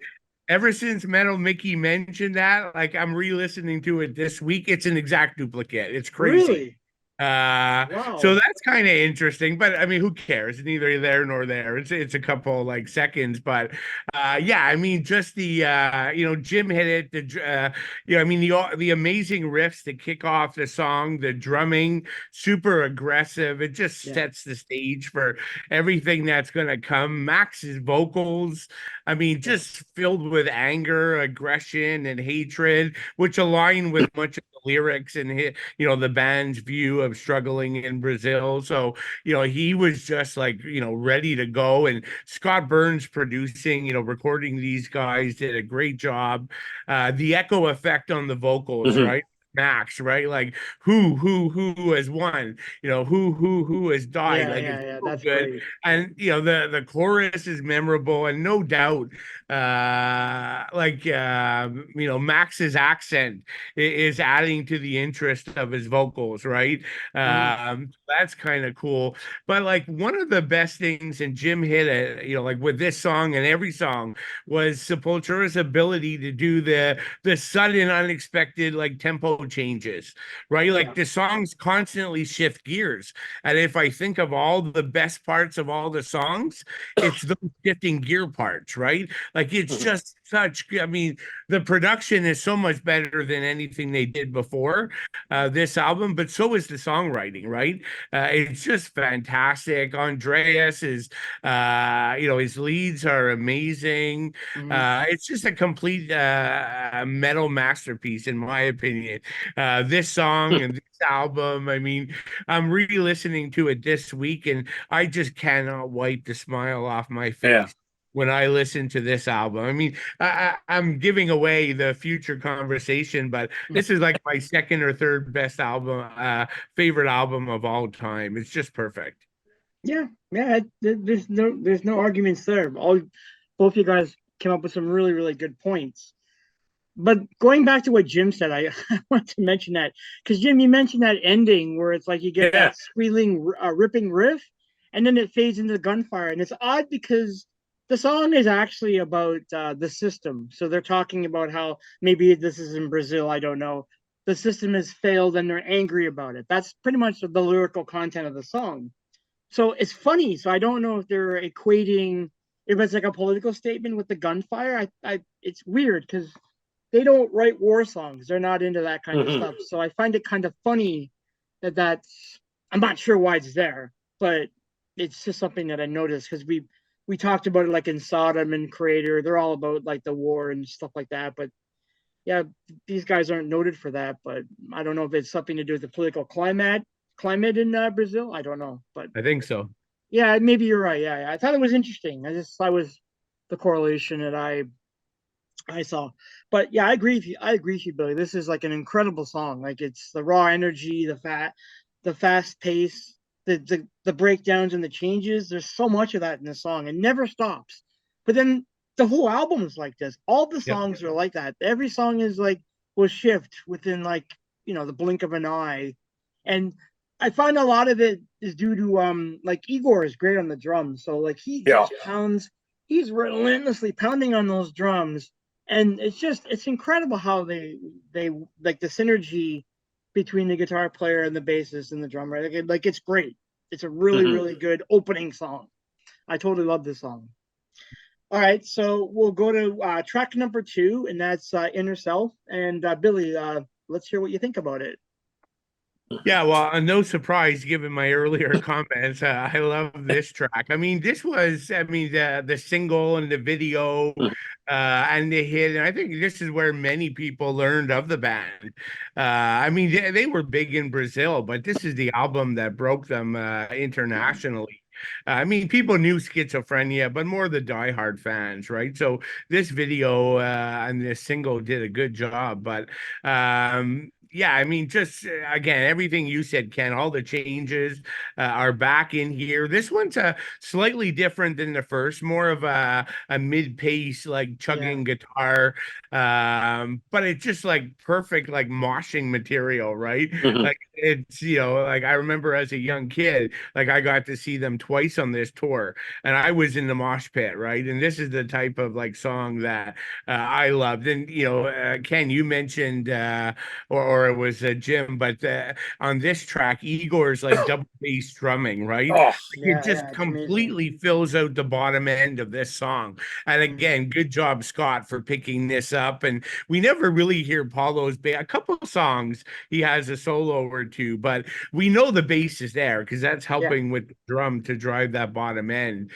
Ever since Metal Mickey mentioned that, like I'm re-listening to it this week. It's an exact duplicate. It's crazy. Really? So Wow. that's kind of interesting, but I mean, who cares? Neither there nor there. It's a couple like seconds, but yeah, I mean, just the Jim hit it. I mean the amazing riffs to kick off the song, the drumming, super aggressive. It just Yeah. sets the stage for everything that's gonna come. Max's vocals, I mean, Yeah. just filled with anger, aggression, and hatred, which align with much of the lyrics and the band's view of struggling in Brazil. So, he was just like, ready to go. And Scott Burns producing, recording these guys did a great job. The echo effect on the vocals, mhm. right? Max, right? Like who has won, who has died. Yeah, Like yeah, it's yeah. so That's good. great. And the chorus is memorable, and no doubt Max's accent is adding to the interest of his vocals, right? Mhm. That's kind of cool. But like one of the best things, and Jim hit it, like with this song and every song, was Sepultura's ability to do the sudden, unexpected like tempo changes, right? Like Yeah. the songs constantly shift gears. And if I think of all the best parts of all the songs, it's those shifting gear parts, right? Like it's Mhm. just such, I mean, the production is so much better than anything they did before this album, but so is the songwriting, right? It's just fantastic. Andreas is, his leads are amazing. Mhm. It's just a complete metal masterpiece, in my opinion. This song and this album, I mean, I'm re-listening to it this week, and I just cannot wipe the smile off my Yeah. face when I listen to this album. I mean, I'm giving away the future conversation, but this is like my second or third best album, favorite album of all time. It's just perfect. Yeah, yeah. There's no arguments there. Both you guys came up with some really, really good points. But going back to what Jim said, I want to mention that because Jim, you mentioned that ending where it's like you get Yeah. that squealing, ripping riff, and then it fades into the gunfire, and it's odd because the song is actually about the system. So they're talking about how maybe this is in Brazil. I don't know. The system has failed, and they're angry about it. That's pretty much the lyrical content of the song. So it's funny. So I don't know if they're equating if it's like a political statement with the gunfire. It's weird because they don't write war songs. They're not into that kind of Mhm. stuff. So I find it kind of funny that's. I'm not sure why it's there, but it's just something that I noticed because we talked about it like in Sodom and Creator. They're all about like the war and stuff like that. But yeah, these guys aren't noted for that. But I don't know if it's something to do with the political climate in Brazil. I don't know, but I think so. yeah, maybe you're right. Yeah, yeah. I thought it was interesting. I just thought it was the correlation that I saw. But yeah, I agree with you. I agree with you, Billy. This is like an incredible song. Like it's the raw energy, the fast pace, the breakdowns and the changes. There's so much of that in the song. It never stops. But then the whole album is like this. All the Yep. songs are like that. Every song is like will shift within like the blink of an eye. And I find a lot of it is due to like Igor is great on the drums. So like he Yeah. just pounds, he's relentlessly pounding on those drums, and it's incredible how they like the synergy between the guitar player and the bassist and the drummer. Like it's great. It's a really good opening song. I totally love this song. All right, so we'll go to track number 2, and that's Inner Self. And Billy, let's hear what you think about it. Yeah, well, no surprise given my earlier comments. I love this track. I mean, this was, I mean, the single and the video and the hit. And I think this is where many people learned of the band. I mean, they were big in Brazil, but this is the album that broke them internationally. I mean, people knew Schizophrenia, but more the diehard fans, right? So this video and this single did a good job. But yeah, I mean, just again, everything you said, Ken, all the changes are back in here. This one's slightly different than the first, more of a mid-pace, like chugging guitar, but it's just like perfect, like moshing material, right? Like it's, you know, like I remember as a young kid, like I got to see them twice on this tour, and I was in the mosh pit, right? And this is the type of like song that I loved. And you know, Ken, you mentioned. Or it was Jim, but on this track, Igor's like double bass drumming, right? Oh, It just it's amazing. completely fills out the bottom end of this song. And again, good job, Scott, for picking this up. And we never really hear Paulo's bass. A couple of songs he has a solo or two, but we know the bass is there because that's helping with the drum to drive that bottom end.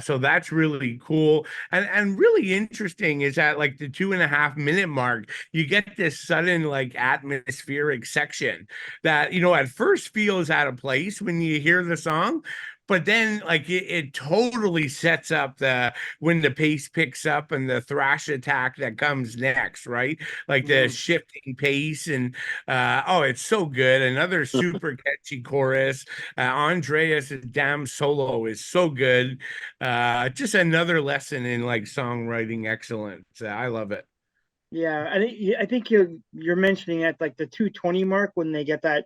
So that's really cool. And really interesting is that like the 2.5 minute mark, you get this sudden like atmospheric section that, you know, at first feels out of place when you hear the song, but then like it totally sets up the when the pace picks up and the thrash attack that comes next, right? Like the shifting pace and oh, it's so good. Another super catchy chorus. Andreas' damn solo is so good. Just another lesson in like songwriting excellence. I love it. Yeah, I think you're mentioning at like the 220 mark when they get that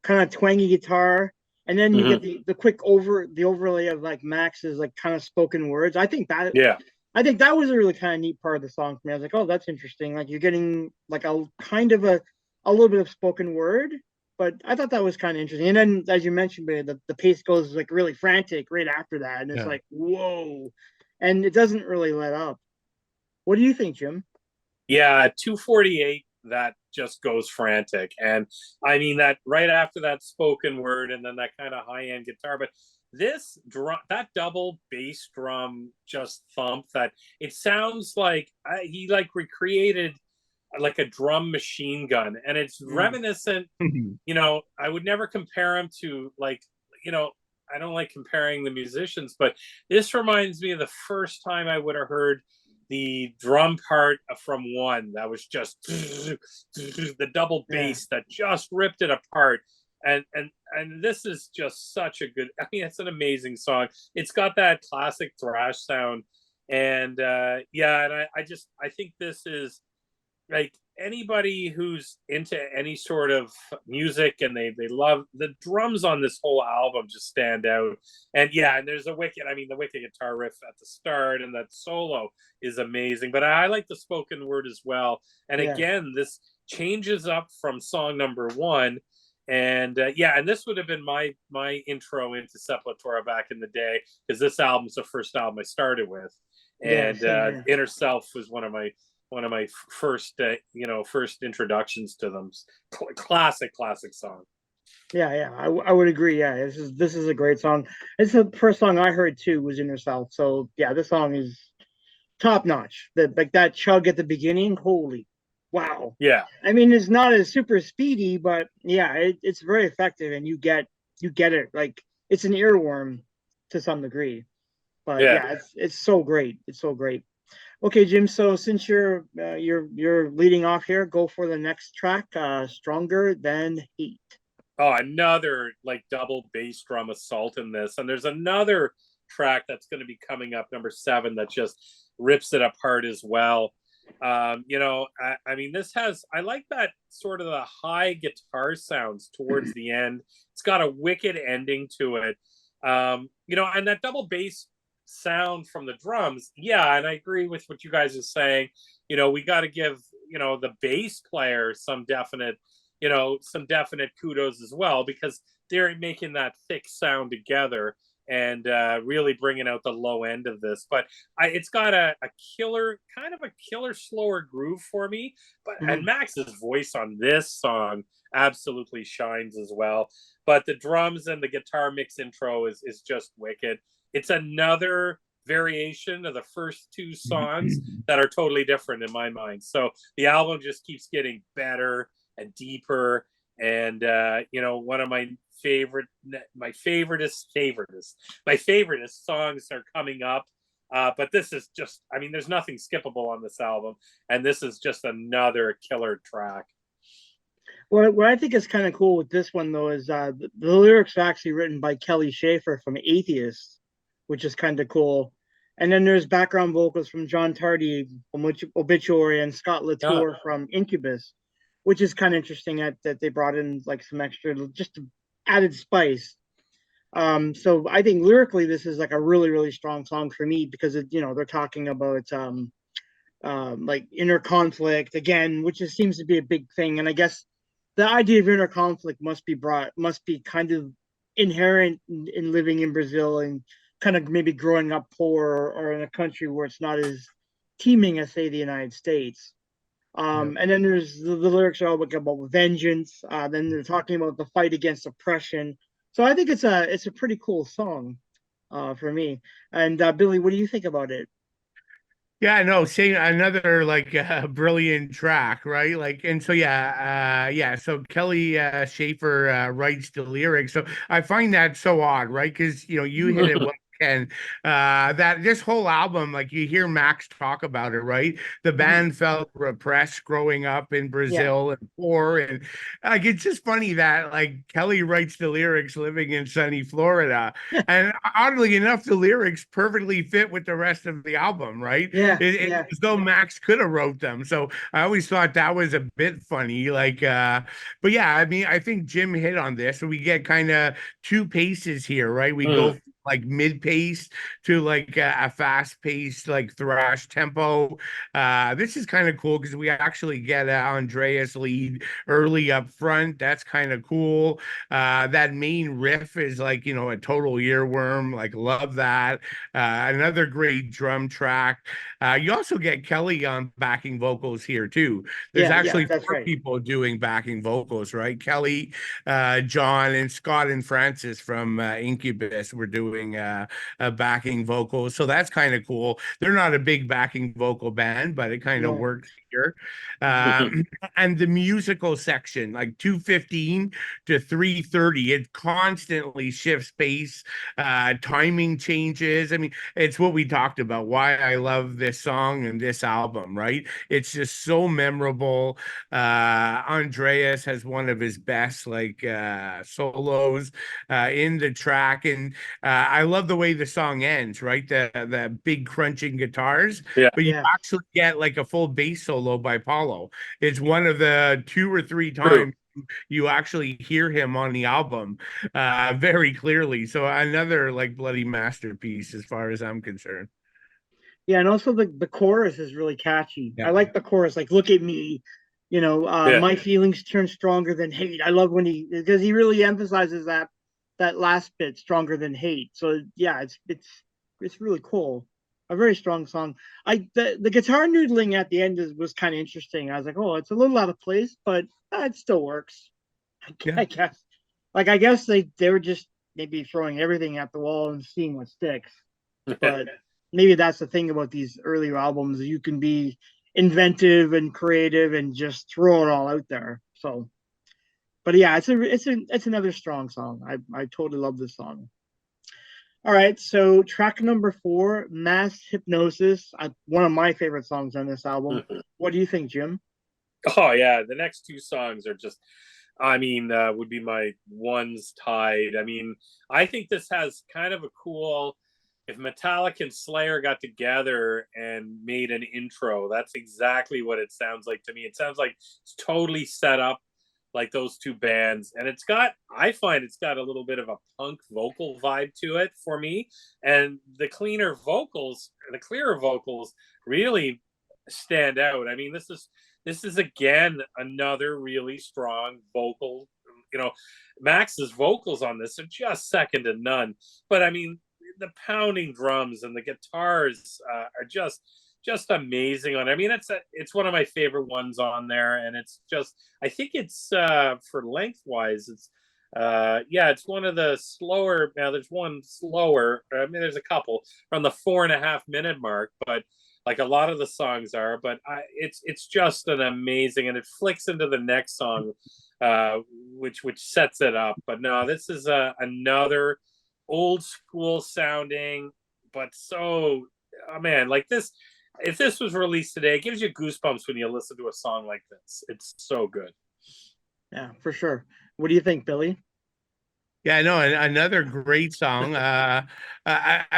kind of twangy guitar, and then you get the quick overlay of like Max's like kind of spoken words. yeah. I think that was a really kind of neat part of the song for me. I was like, oh, that's interesting. Like you're getting like a kind of a little bit of spoken word, but I thought that was kind of interesting. And then as you mentioned, the pace goes like really frantic right after that, and it's Yeah. like whoa, and it doesn't really let up. What do you think, Jim? Yeah, 248, that just goes frantic. And I mean, that right after that spoken word and then that kind of high end guitar. But this drum, that double bass drum just thump, that it sounds like he like recreated like a drum machine gun. And it's reminiscent, you know, I would never compare him to like, you know, I don't like comparing the musicians, but this reminds me of the first time I would have heard the drum part from One. That was just the double bass that just ripped it apart. And this is just such a good, I mean, it's an amazing song. It's got that classic thrash sound. And yeah, and I think this is like anybody who's into any sort of music and they love the drums on this whole album just stand out. And yeah, and there's the wicked guitar riff at the start, and that solo is amazing. But I like the spoken word as well. And again, this changes up from song number 1. And yeah, and this would have been my intro into Sepultura back in the day, because this album's the first album I started with. And Inner Self was one of my first first introductions to them. Classic song. I would agree. Yeah, this is a great song. It's the first song I heard too was Inner Self. So yeah, this song is top notch. Like that chug at the beginning, holy wow. Yeah. I mean, it's not as super speedy, but yeah, it's very effective, and you get it. Like it's an earworm to some degree. But yeah, it's so great. It's so great. Okay, Jim. So since you're leading off here, go for the next track. Stronger Than Heat. Oh, another like double bass drum assault in this, and there's another track that's going to be coming up, number 7, that just rips it apart as well. You know, I mean, I like that sort of the high guitar sounds towards the end. It's got a wicked ending to it. You know, and that double bass sound from the drums. Yeah, and I agree with what you guys are saying. You know, we got to give, you know, the bass player some definite some definite kudos as well, because they're making that thick sound together and really bringing out the low end of this. But it's got a killer, kind of a killer slower groove for me. And Max's voice on this song absolutely shines as well. But the drums and the guitar mix intro is just wicked. It's another variation of the first two songs that are totally different in my mind. So the album just keeps getting better and deeper. And one of my favoriteest songs are coming up. But this is just, there's nothing skippable on this album, and this is just another killer track. Well, what I think is kind of cool with this one, though, is the lyrics are actually written by Kelly Schaefer from Atheist, which is kind of cool. And then there's background vocals from John Tardy from Obituary and Scott Latour from Incubus, which is kind of interesting that they brought in like some extra, just added spice. So I think lyrically this is like a really, really strong song for me, because they're talking about like inner conflict again, which seems to be a big thing. And I guess the idea of inner conflict must be kind of inherent in living in Brazil and kind of maybe growing up poor or in a country where it's not as teeming as, say, the United States. And then there's the lyrics are all about vengeance. Then they're talking about the fight against oppression. So I think it's a pretty cool song for me. And Billy, what do you think about it? Yeah, no, same another like brilliant track, right? Like, and so yeah. So Kelly Schaefer writes the lyrics. So I find that so odd, right? Because you hit it well, Ken. That this whole album, like you hear Max talk about it, right? The band felt repressed growing up in Brazil and poor, and like it's just funny that like Kelly writes the lyrics living in sunny Florida, and oddly enough, the lyrics perfectly fit with the rest of the album, right? It's as though Max could have wrote them. So I always thought that was a bit funny. Like, but yeah, I think Jim hit on this. So we get kind of two paces here, right? We go like mid pace to like a fast paced like thrash tempo. This is kind of cool because we actually get Andreas lead early up front. That's kind of cool. That main riff is like a total earworm. Like love that. Another great drum track. You also get Kelly on backing vocals here too. There's actually four people doing backing vocals, right? Kelly, John, and Scott and Francis from Incubus were doing backing vocals. So that's kind of cool. They're not a big backing vocal band, but it kind of works here. And the musical section, like 2:15 to 3:30, it constantly shifts pace, timing changes. It's what we talked about, why I love this song and this album, right? It's just so memorable. Andreas has one of his best like solos in the track, and I love the way the song ends, right? The big crunching guitars, but you actually get like a full bass solo by Paulo. It's one of the 2 or 3 times you actually hear him on the album very clearly. So another like bloody masterpiece as far as I'm concerned. Yeah, and also the chorus is really catchy. I like the chorus, like "Look at me," my feelings turn stronger than hate. I love when because he really emphasizes that last bit, stronger than hate. So yeah, it's really cool. A very strong song. The guitar noodling at the end was kind of interesting. I was like, oh, it's a little out of place, but it still works. I guess. Like I guess they were just maybe throwing everything at the wall and seeing what sticks. But maybe that's the thing about these earlier albums. You can be inventive and creative and just throw it all out there. So, but yeah, it's another strong song. I totally love this song. All right, so track number 4, Mass Hypnosis, one of my favorite songs on this album. What do you think, Jim? Oh yeah, the next 2 songs are just, would be my ones tied. I think this has kind of a cool, if Metallica and Slayer got together and made an intro, that's exactly what it sounds like to me. It sounds like it's totally set up like those 2 bands, and I find it's got a little bit of a punk vocal vibe to it for me, and the clearer vocals really stand out. This this is again another really strong vocal. You know, Max's vocals on this are just second to none. But I mean, the pounding drums and the guitars are just amazing on. I mean, it's one of my favorite ones on there, and it's just I think it's for lengthwise, it's one of the slower. Now there's one slower. I mean, there's a couple from the 4.5 minute mark, but like a lot of the songs are. But it's just an amazing, and it flicks into the next song, which sets it up. But no, this is another old school sounding, but so oh man, like this. If this was released today, it gives you goosebumps when you listen to a song like this. It's so good. Yeah, for sure. What do you think, Billy? Yeah, no, another great song. I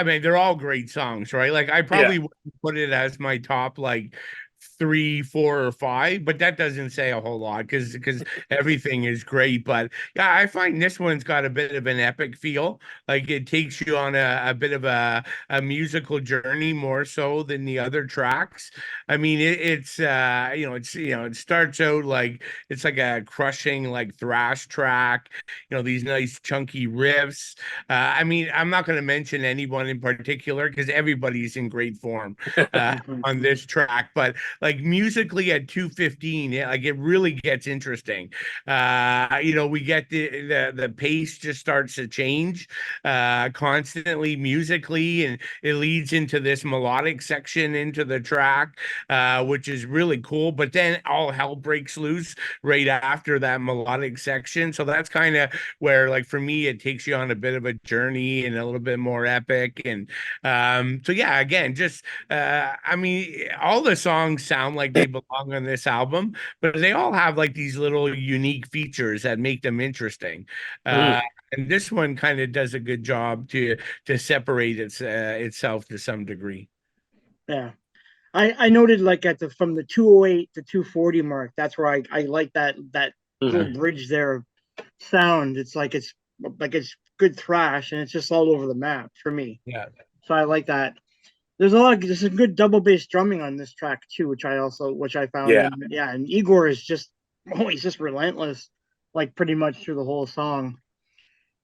mean, they're all great songs, right? Like, I probably wouldn't put it as my top like 3, 4, or 5, but that doesn't say a whole lot because everything is great. But yeah, I find this one's got a bit of an epic feel. Like it takes you on a bit of a musical journey more so than the other tracks. I mean, it's it starts out like it's like a crushing like thrash track, these nice chunky riffs. I mean, I'm not going to mention anyone in particular because everybody's in great form on this track, but like musically at 2:15, like it really gets interesting. We get the pace just starts to change constantly musically, and it leads into this melodic section into the track, which is really cool. But then all hell breaks loose right after that melodic section. So that's kind of where, like, for me, it takes you on a bit of a journey and a little bit more epic. And so yeah, again, just I mean, all the songs sound like they belong on this album, but they all have like these little unique features that make them interesting. And this one kind of does a good job to separate itself to some degree. Yeah. I noted like from the 208 to 240 mark, that's where I like that little bridge there sound. It's like it's good thrash, and it's just all over the map for me. Yeah. So I like that. There's some good double bass drumming on this track too, which I found. Yeah. And Igor is just he's just relentless, like pretty much through the whole song.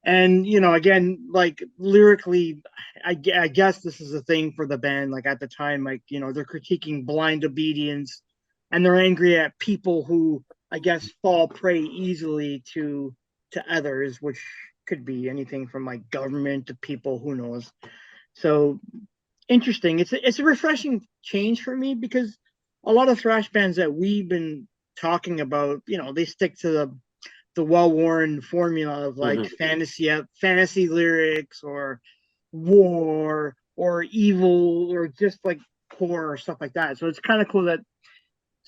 And again, like lyrically, I guess this is a thing for the band. Like at the time, like they're critiquing blind obedience, and they're angry at people who I guess fall prey easily to others, which could be anything from like government to people, who knows. So interesting. It's a refreshing change for me because a lot of thrash bands that we've been talking about, they stick to the well-worn formula of like fantasy lyrics or war or evil or just like horror or stuff like that. So it's kind of cool that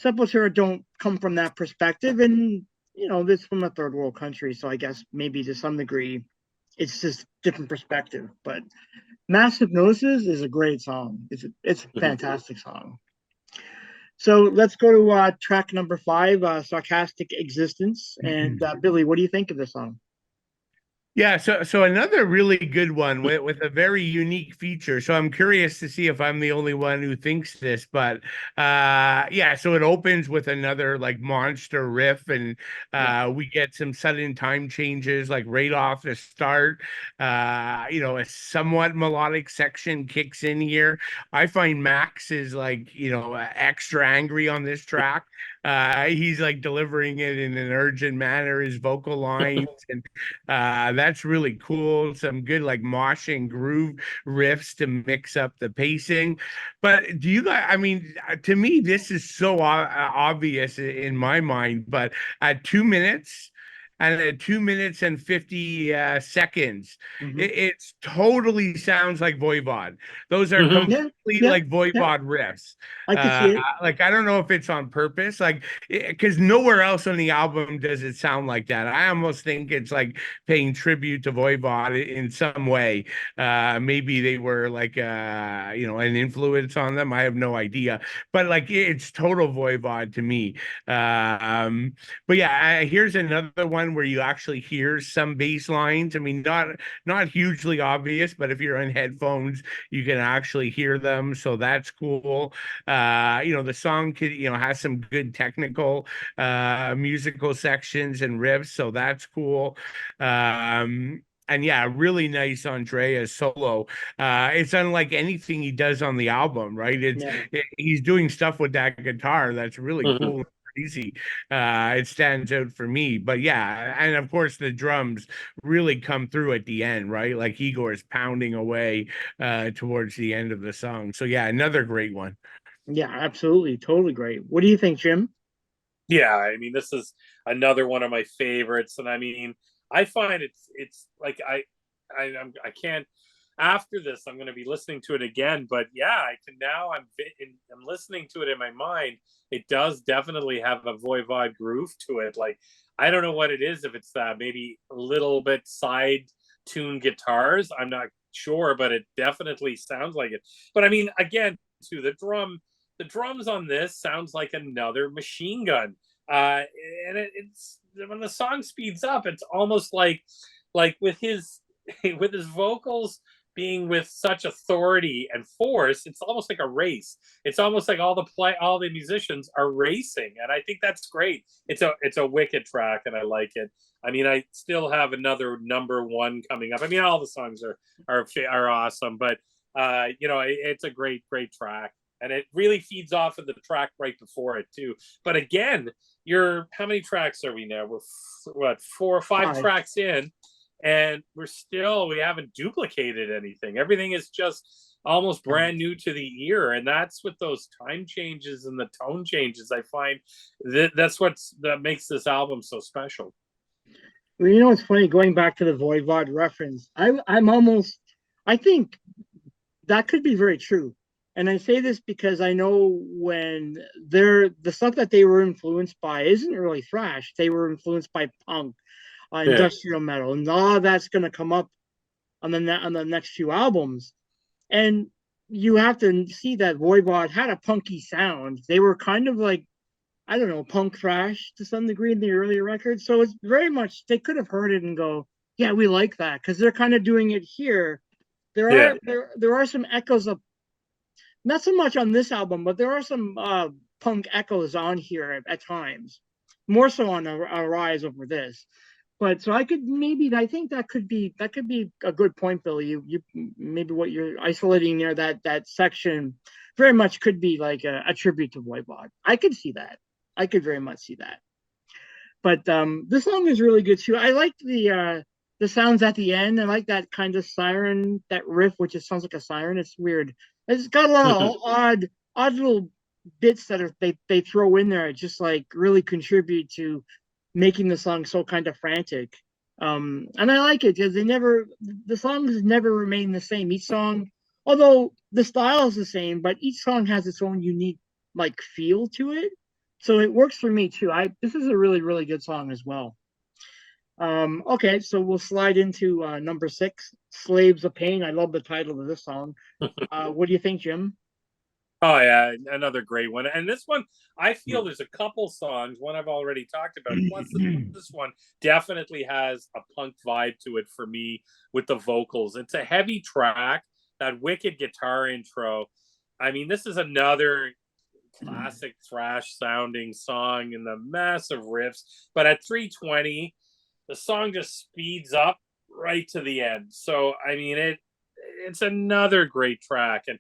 Sepultura don't come from that perspective, and this from a third world country, so I guess maybe to some degree it's just different perspective. But Mass Hypnosis is a great song. It's a fantastic song. So let's go to track number 5, Sarcastic Existence. And Billy, what do you think of this song? Yeah, so another really good one with a very unique feature. So I'm curious to see if I'm the only one who thinks this, but yeah, so it opens with another like monster riff, and we get some sudden time changes like right off the start. A somewhat melodic section kicks in here. I find Max is like, extra angry on this track. He's like delivering it in an urgent manner, his vocal lines, and that's really cool. Some good like moshing groove riffs to mix up the pacing. But do you guys, I mean, to me, this is so obvious in my mind, but at 2 minutes, and at 2 minutes and 50 seconds, it totally sounds like Voivod. Those are completely like Voivod riffs. I can see it. Like, I don't know if it's on purpose, like, because nowhere else on the album does it sound like that. I almost think it's like paying tribute to Voivod in some way. Maybe they were like, an influence on them. I have no idea, but like, it's total Voivod to me. But yeah, here's another one one where you actually hear some bass lines. I mean, not hugely obvious, but if you're on headphones, you can actually hear them. So that's cool. The song could, has some good technical musical sections and riffs, so that's cool. And yeah, really nice Andreas solo. It's unlike anything he does on the album, right? Yeah. He's doing stuff with that guitar that's really Mhm. cool and crazy. It stands out for me. But yeah, and of course the drums really come through at the end, right? Like Igor is pounding away towards the end of the song. So yeah, another great one. Yeah, absolutely. Totally great. What do you think, Jim? Yeah, I mean, this is another one of my favorites, and I mean, I find it's like I can't. After this, I'm going to be listening to it again, but yeah, I can now. I'm listening to it in my mind. It does definitely have a Voivod groove to it. Like I don't know what it is. If it's that maybe a little bit side tune guitars, I'm not sure, but it definitely sounds like it. But I mean, again, to the drums on this sounds like another machine gun. Uh, and it's when the song speeds up, it's almost like with his with his vocals being with such authority and force, it's almost like a race. It's almost like all the musicians are racing, and I think that's great. It's a wicked track, and I like it. I mean, I still have another number one coming up. I mean, all the songs are awesome, but it's a great track, and it really feeds off of the track right before it too. But again, you're how many tracks are we now? We're what 4 or 5 tracks in, and we haven't duplicated anything. Everything is just almost brand new to the ear, and that's with those time changes and the tone changes. I find that makes this album so special. Well, it's funny going back to the Voivod reference. I think that could be very true. And I say this because I know when the stuff that they were influenced by isn't really thrash. They were influenced by punk, industrial metal, and all that's going to come up on the next few albums. And you have to see that Voivod had a punky sound. They were kind of like, I don't know, punk thrash to some degree in the earlier records. So it's very much they could have heard it and go, yeah, we like that because they're kind of doing it here. There are some echoes of not so much on this album, but there are some punk echoes on here at times, more so on a rise over this. But so I think that could be a good point, Billy. You maybe what you're isolating there, that section very much could be like a tribute to Voivod. I could see that. I could very much see that. But this song is really good too. I like the sounds at the end. I like that kind of siren, that riff, which just sounds like a siren. It's weird. It's got a lot of odd little bits that they throw in there. Just like really contribute to making the song so kind of frantic. And I like it because the songs never remain the same. Each song, although the style is the same, but each song has its own unique like feel to it. So it works for me too. This is a really, really good song as well. Okay, so we'll slide into number 6, Slaves of Pain. I love the title of this song. What do you think, Jim? Oh yeah, another great one. And this one, I feel there's a couple songs. One I've already talked about. Plus, this one definitely has a punk vibe to it for me with the vocals. It's a heavy track. That wicked guitar intro. I mean, this is another classic thrash sounding song and the massive riffs. But at 320, the song just speeds up right to the end. So I mean, it's another great track. And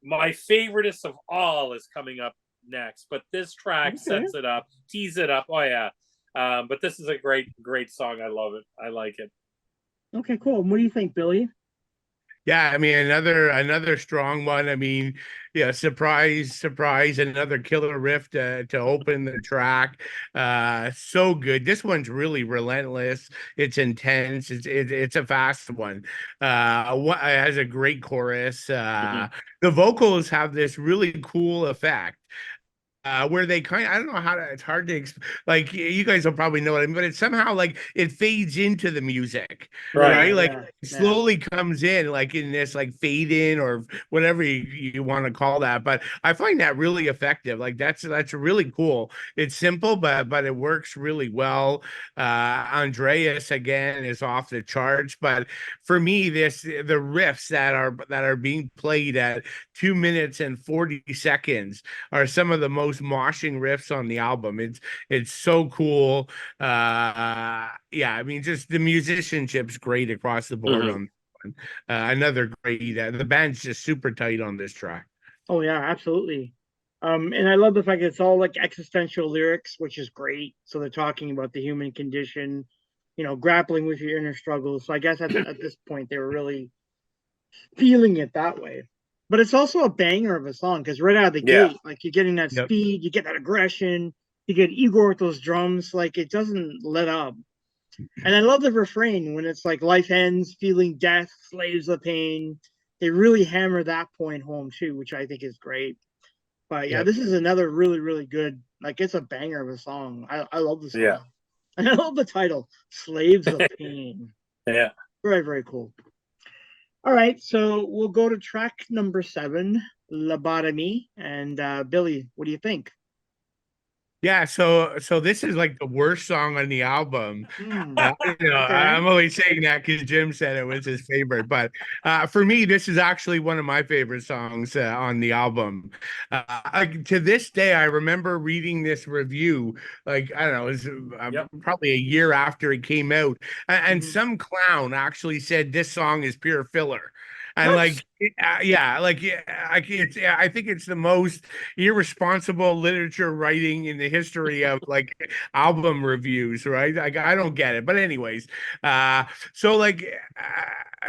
my favoriteest of all is coming up next, but this track sets it up, tees it up. Oh yeah. But this is a great song. I love it. I like it. Okay, cool. What do you think, Billy? Yeah, I mean another strong one. I mean, yeah, surprise, another killer riff to open the track. So good. This one's really relentless. It's intense. It's a fast one. It has a great chorus. The vocals have this really cool effect. where they kind of, I don't know how to, it's hard to like you guys will probably know what I mean, but it's somehow like it fades into the music, Right. right? Yeah, Like yeah, it yeah. slowly comes in, like in this like fade in or whatever you want to call that. But I find that really effective. Like that's really cool. It's simple, but it works really well. Andreas again is off the charts, but for me, the riffs that are being played at 2 minutes and 40 seconds are some of the most moshing riffs on the album. It's so cool. Yeah, I mean, just the musicianship's great across the board Mhm. on one. Another great. The band's just super tight on this track. Oh yeah, absolutely. And I love the fact that it's all like existential lyrics, which is great. So they're talking about the human condition, grappling with your inner struggles. So I guess at this point they were really feeling it that way. But it's also a banger of a song because right out of the Yeah. gate, like you're getting that Yep. speed, you get that aggression, you get Igor with those drums, like it doesn't let up. And I love the refrain when it's like life ends, feeling death, slaves of pain. They really hammer that point home too, which I think is great. But yeah, Yep. this is another really, really good, like it's a banger of a song. I love the Yeah. song. And I love the title, Slaves of Pain. Yeah. Very, very cool. All right, so we'll go to track number 7, Lobotomy. And Billy, what do you think? Yeah, so this is like the worst song on the album. Hmm, okay. I'm always saying that because Jim said it was his favorite, but for me, this is actually one of my favorite songs on the album. To this day, I remember reading this review, like I don't know, it was Yep. probably a year after it came out, and Mhm. some clown actually said this song is pure filler. And What? like, yeah, like, yeah, I think it's the most irresponsible literature writing in the history of like album reviews, right? Like I don't get it. But anyways, so like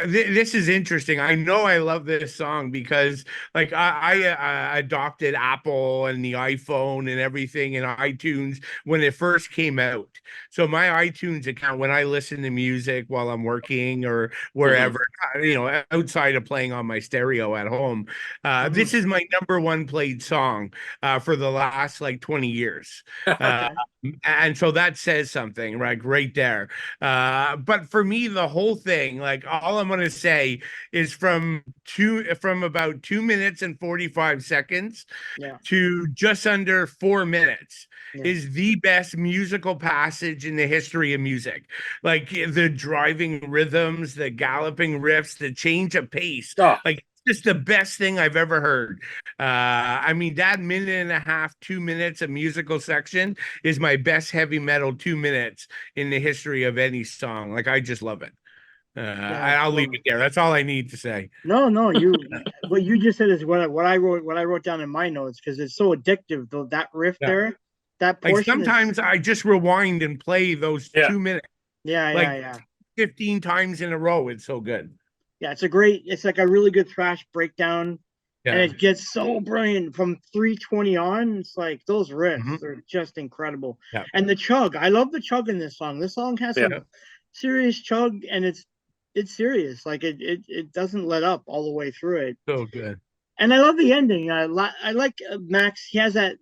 this is interesting. I know I love this song because like I adopted Apple and the iPhone and everything in iTunes when it first came out. So my iTunes account, when I listen to music while I'm working or Mhm. wherever, outside of playing on my stereo at home, Mhm. this is my number one played song for the last like 20 years. Uh, Okay. and so that says something, right there. But for me, the whole thing, like all I'm gonna say is from about 2 minutes and 45 seconds Yeah. to just under 4 minutes Yeah. is the best musical passage in the history of music. Like the driving rhythms, the galloping riffs, the change of pace. Oh, Like just the best thing I've ever heard. I mean, that minute and a half, 2 minutes of musical section is my best heavy metal 2 minutes in the history of any song. Like I just love it. Yeah. I'll leave Well, it there. That's all I need to say. no, no, what you just said is what I wrote down in my notes because it's so addictive. Though that riff Yeah. there, that Like portion is, sometimes I just rewind and play those yeah. 2 minutes yeah, yeah, like yeah, 15 times in a row. It's so good. yeah. It's like a really good thrash breakdown, and Yeah. it gets so brilliant from 320 on. It's like those riffs Mhm. are just incredible, Yeah. and the chug. I love the chug in this song. This song has Yeah. some serious chug, and it's serious. Like it doesn't let up all the way through it. So good. And I love the ending. I like Max. He has that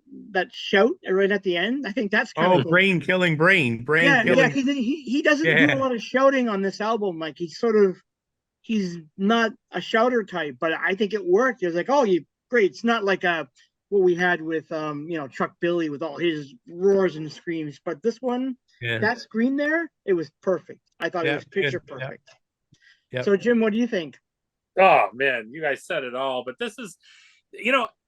shout right at the end. I think that's kind of Oh, cool. brain killing brain. Brain Yeah, yeah. killing. He doesn't do a Yeah. lot of shouting on this album. Like he's not a shouter type, but I think it worked. It was like, oh, you great. It's not like what we had with Chuck Billy with all his roars and screams. But this one, Yeah. that screen there, it was perfect. I thought it Yeah. was picture Good. Yeah. perfect. Yeah. So Jim, what do you think? Oh man, you guys said it all. But this is,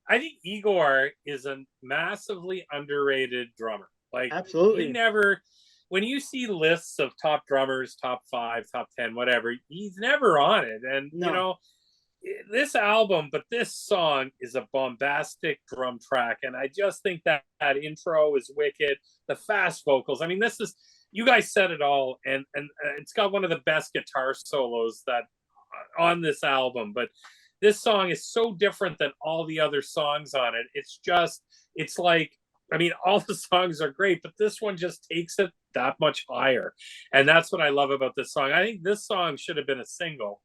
I think Igor is a massively underrated drummer. Like he Absolutely. never, when you see lists of top drummers, top 5, top 10, whatever, he's never on it. And No. this album, but this song is a bombastic drum track, and I just think that intro is wicked. The fast vocals. I mean, this is, you guys said it all, and it's got one of the best guitar solos that on this album. But this song is so different than all the other songs on it. It's like, I mean, all the songs are great, but this one just takes it that much higher, and that's what I love about this song. I think this song should have been a single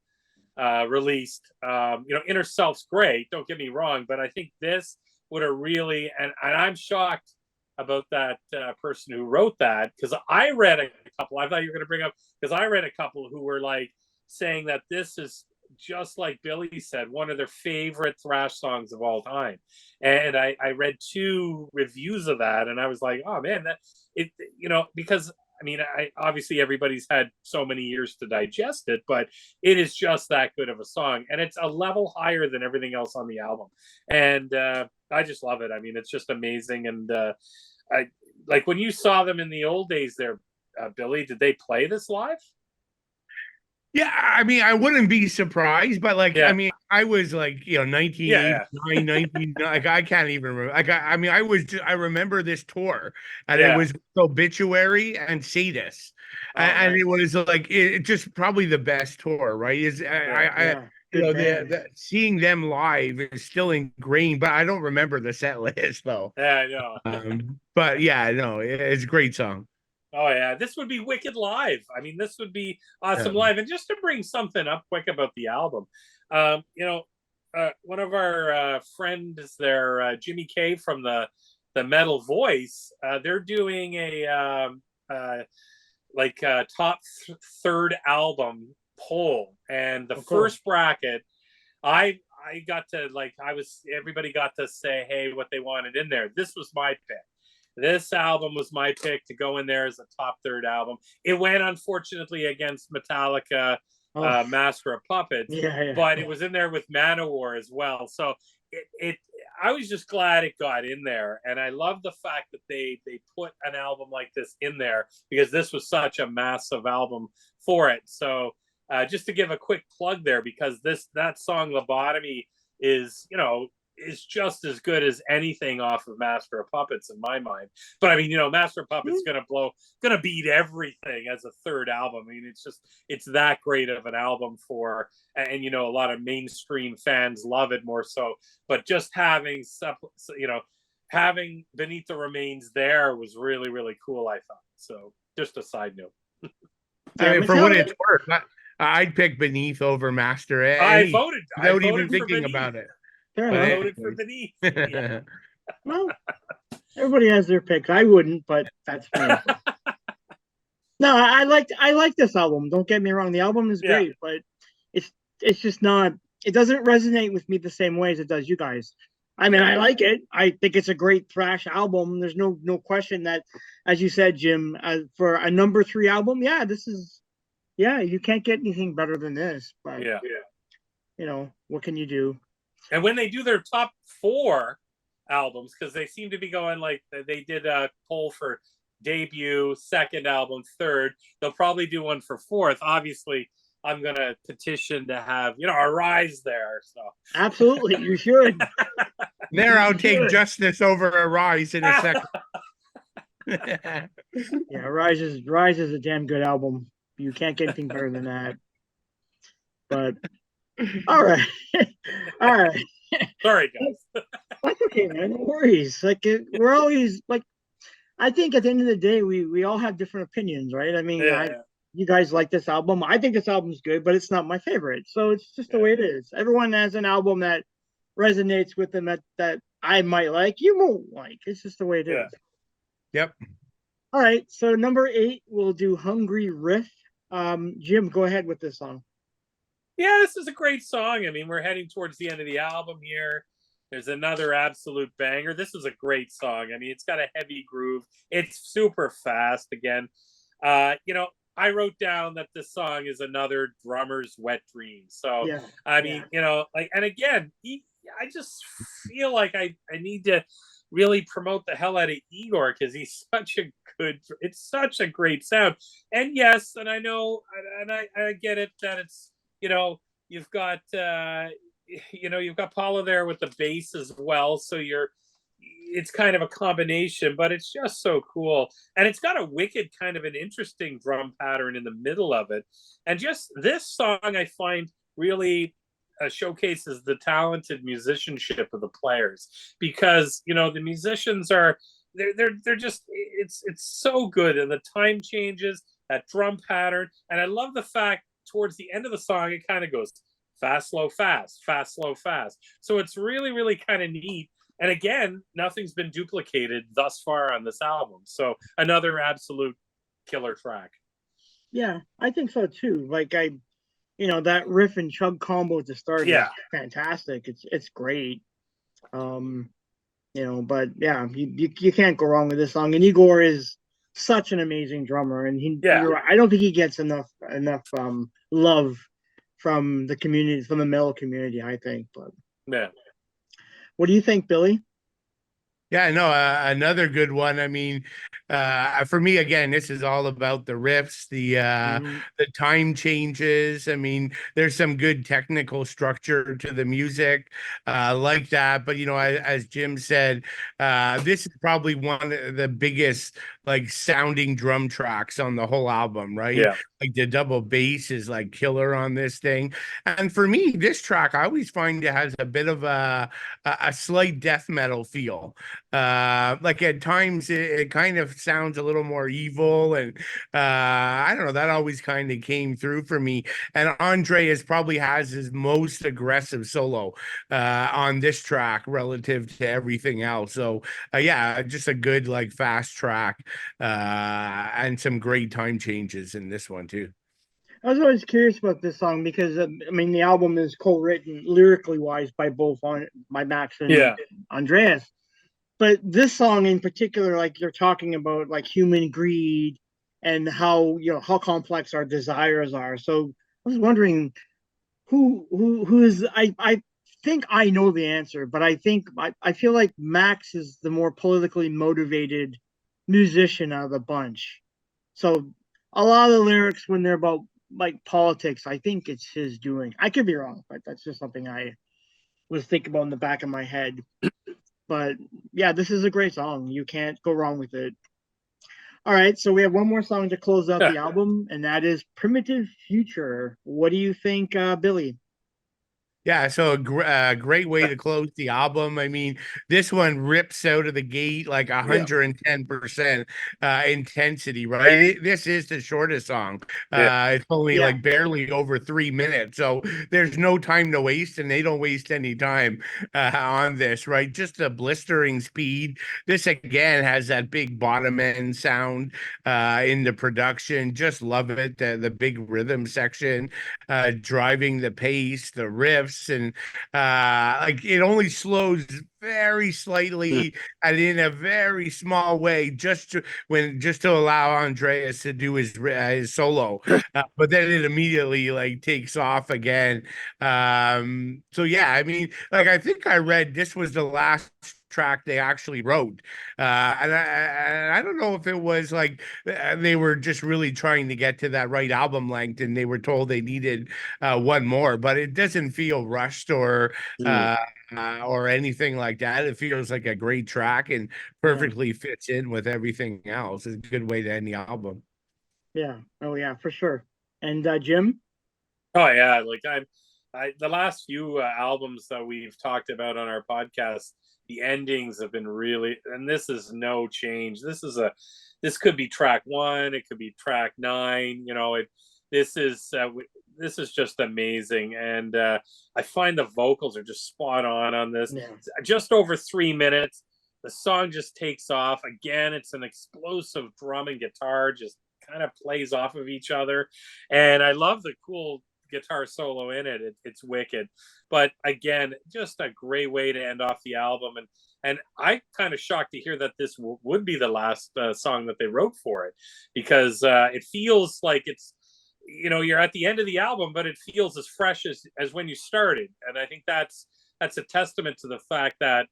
released. Inner Self's great, don't get me wrong, but I think this would have really, and I'm shocked about that person who wrote that, because I read a couple. I thought you were going to bring up, because I read a couple who were like saying that this is, just like Billy said, one of their favorite thrash songs of all time. And I read 2 reviews of that, and I was like, oh man, that it, because I mean, obviously everybody's had so many years to digest it, but it is just that good of a song, and it's a level higher than everything else on the album. And I just love it. I mean, it's just amazing. And I like when you saw them in the old days there, Billy, did they play this live? Yeah, I mean, I wouldn't be surprised, but like, Yeah. I mean, I was like, 1989, 19, like, I can't even remember. Like, I mean, I remember this tour, and it was Obituary and Sadist, and nice. it was like, it just probably the best tour, right? Seeing them live is still ingrained, but I don't remember the set list though. Yeah, I know. But yeah, no, it's a great song. Oh yeah, this would be wicked live. I mean, this would be awesome live. And just to bring something up quick about the album, one of our friends there, Jimmy K from the Metal Voice, they're doing a top third album poll, and the first bracket, I got to everybody got to say, hey, what they wanted in there. This was my pick. This album was my pick to go in there as a top third album. It went, unfortunately, against Metallica, Master of Puppets, but it was in there with Manowar as well. So I was just glad it got in there, and I love the fact that they put an album like this in there, because this was such a massive album for it. So just to give a quick plug there, because that song Lobotomy is just as good as anything off of Master of Puppets in my mind. But I mean, Master of Puppets gonna beat everything as a third album. I mean, it's that great of an album and a lot of mainstream fans love it more so. But just having having Beneath the Remains there was really, really cool, I thought. So just a side note. I mean, for what it's worth, I'd pick Beneath over Master. I voted without even thinking about it. I voted for Beneath. Yeah. Well, everybody has their picks. I wouldn't, but that's fine. No, I like this album. Don't get me wrong. The album is great, but it's just not. It doesn't resonate with me the same way as it does you guys. I mean, I like it. I think it's a great thrash album. There's no question that, as you said, Jim, for a number 3 album, this is. Yeah, you can't get anything better than this. But what can you do? And when they do their top 4 albums, because they seem to be going like they did a poll for debut, second album, third, they'll probably do one for fourth. Obviously, I'm going to petition to have, a Rise there. So absolutely, you should. There, I'll take Justice over a Rise in a second. Yeah, Rise is a damn good album. You can't get anything better than that. But all right. Sorry, guys. That's okay, man. No worries. Like we're always like, I think at the end of the day, we all have different opinions, right? I mean, you guys like this album. I think this album's good, but it's not my favorite. So it's just the way it is. Everyone has an album that resonates with them that I might like. You won't like. It's just the way it is. Yep. All right. So number 8, we'll do Hungry Riff. Jim, go ahead with this song. Yeah, this is a great song. I mean, we're heading towards the end of the album here. There's another absolute banger. This is a great song. I mean, it's got a heavy groove. It's super fast again. I wrote down that this song is another drummer's wet dream. So, I mean, and again, I just feel like I need to really promote the hell out of Igor, because he's it's such a great sound. And yes, and I know, and I get it that it's, you've got Paula there with the bass as well. So it's kind of a combination, but it's just so cool. And it's got a wicked kind of an interesting drum pattern in the middle of it. And just this song, I find really showcases the talented musicianship of the players, because, the musicians they're just, it's so good. And the time changes, that drum pattern. And I love the fact towards the end of the song, it kind of goes fast, slow, fast, fast, slow, fast. So it's really, really kind of neat. And again, nothing's been duplicated thus far on this album. So another absolute killer track. Yeah, I think so too. Like that riff and chug combo at the start is fantastic. It's great. But yeah, you can't go wrong with this song. And Igor is such an amazing drummer, and I don't think he gets enough love from the community, from the metal community, I think. But yeah, what do you think, Billy? Yeah, no, another good one. I mean, for me, again, this is all about the riffs, the time changes. I mean, there's some good technical structure to the music, like that. But as Jim said, this is probably one of the biggest like sounding drum tracks on the whole album, right? Yeah. Like the double bass is like killer on this thing. And for me, this track, I always find it has a bit of a slight death metal feel. Like at times it kind of sounds a little more evil, and I don't know, that always kind of came through for me. And Andreas probably has his most aggressive solo on this track relative to everything else. So yeah, just a good like fast track, and some great time changes in this one too. I was always curious about this song because the album is co-written lyrically wise by Max and Andreas. But this song in particular, like you're talking about like human greed and how complex our desires are. So I was wondering who is I think I know the answer, but I feel like Max is the more politically motivated musician out of the bunch. So a lot of the lyrics when they're about like politics, I think it's his doing. I could be wrong, but that's just something I was thinking about in the back of my head. But yeah, this is a great song. You can't go wrong with it. All right, so we have one more song to close out the album, and that is Primitive Future. What do you think, Billy? Yeah, so a great way to close the album. I mean, this one rips out of the gate like 110% intensity, right? This is the shortest song. It's only like barely over 3 minutes. So there's no time to waste, and they don't waste any time on this, right? Just a blistering speed. This again has that big bottom end sound in the production. Just love it. The big rhythm section, driving the pace, the riffs, and like it only slows very slightly and in a very small way just to allow Andreas to do his solo, but then it immediately like takes off again. So yeah, I mean, like I think I read this was the last track they actually wrote, and I don't know if it was like they were just really trying to get to that right album length and they were told they needed one more, but it doesn't feel rushed or anything like that. It feels like a great track and perfectly fits in with everything else. It's a good way to end the album. Yeah. Oh yeah, for sure. And Jim? Oh yeah, like the last few albums that we've talked about on our podcast, the endings have been really, and this is no change. This could be track 1, it could be track 9. This is just amazing, and I find the vocals are just spot on this. Yeah. Just over 3 minutes, the song just takes off. Again, it's an explosive drum and guitar, just kind of plays off of each other, and I love the cool guitar solo in it. It's wicked. But again, just a great way to end off the album. And I kind of shocked to hear that this would be the last song that they wrote for it, because it feels like it's, you're at the end of the album, but it feels as fresh as when you started. And I think that's a testament to the fact that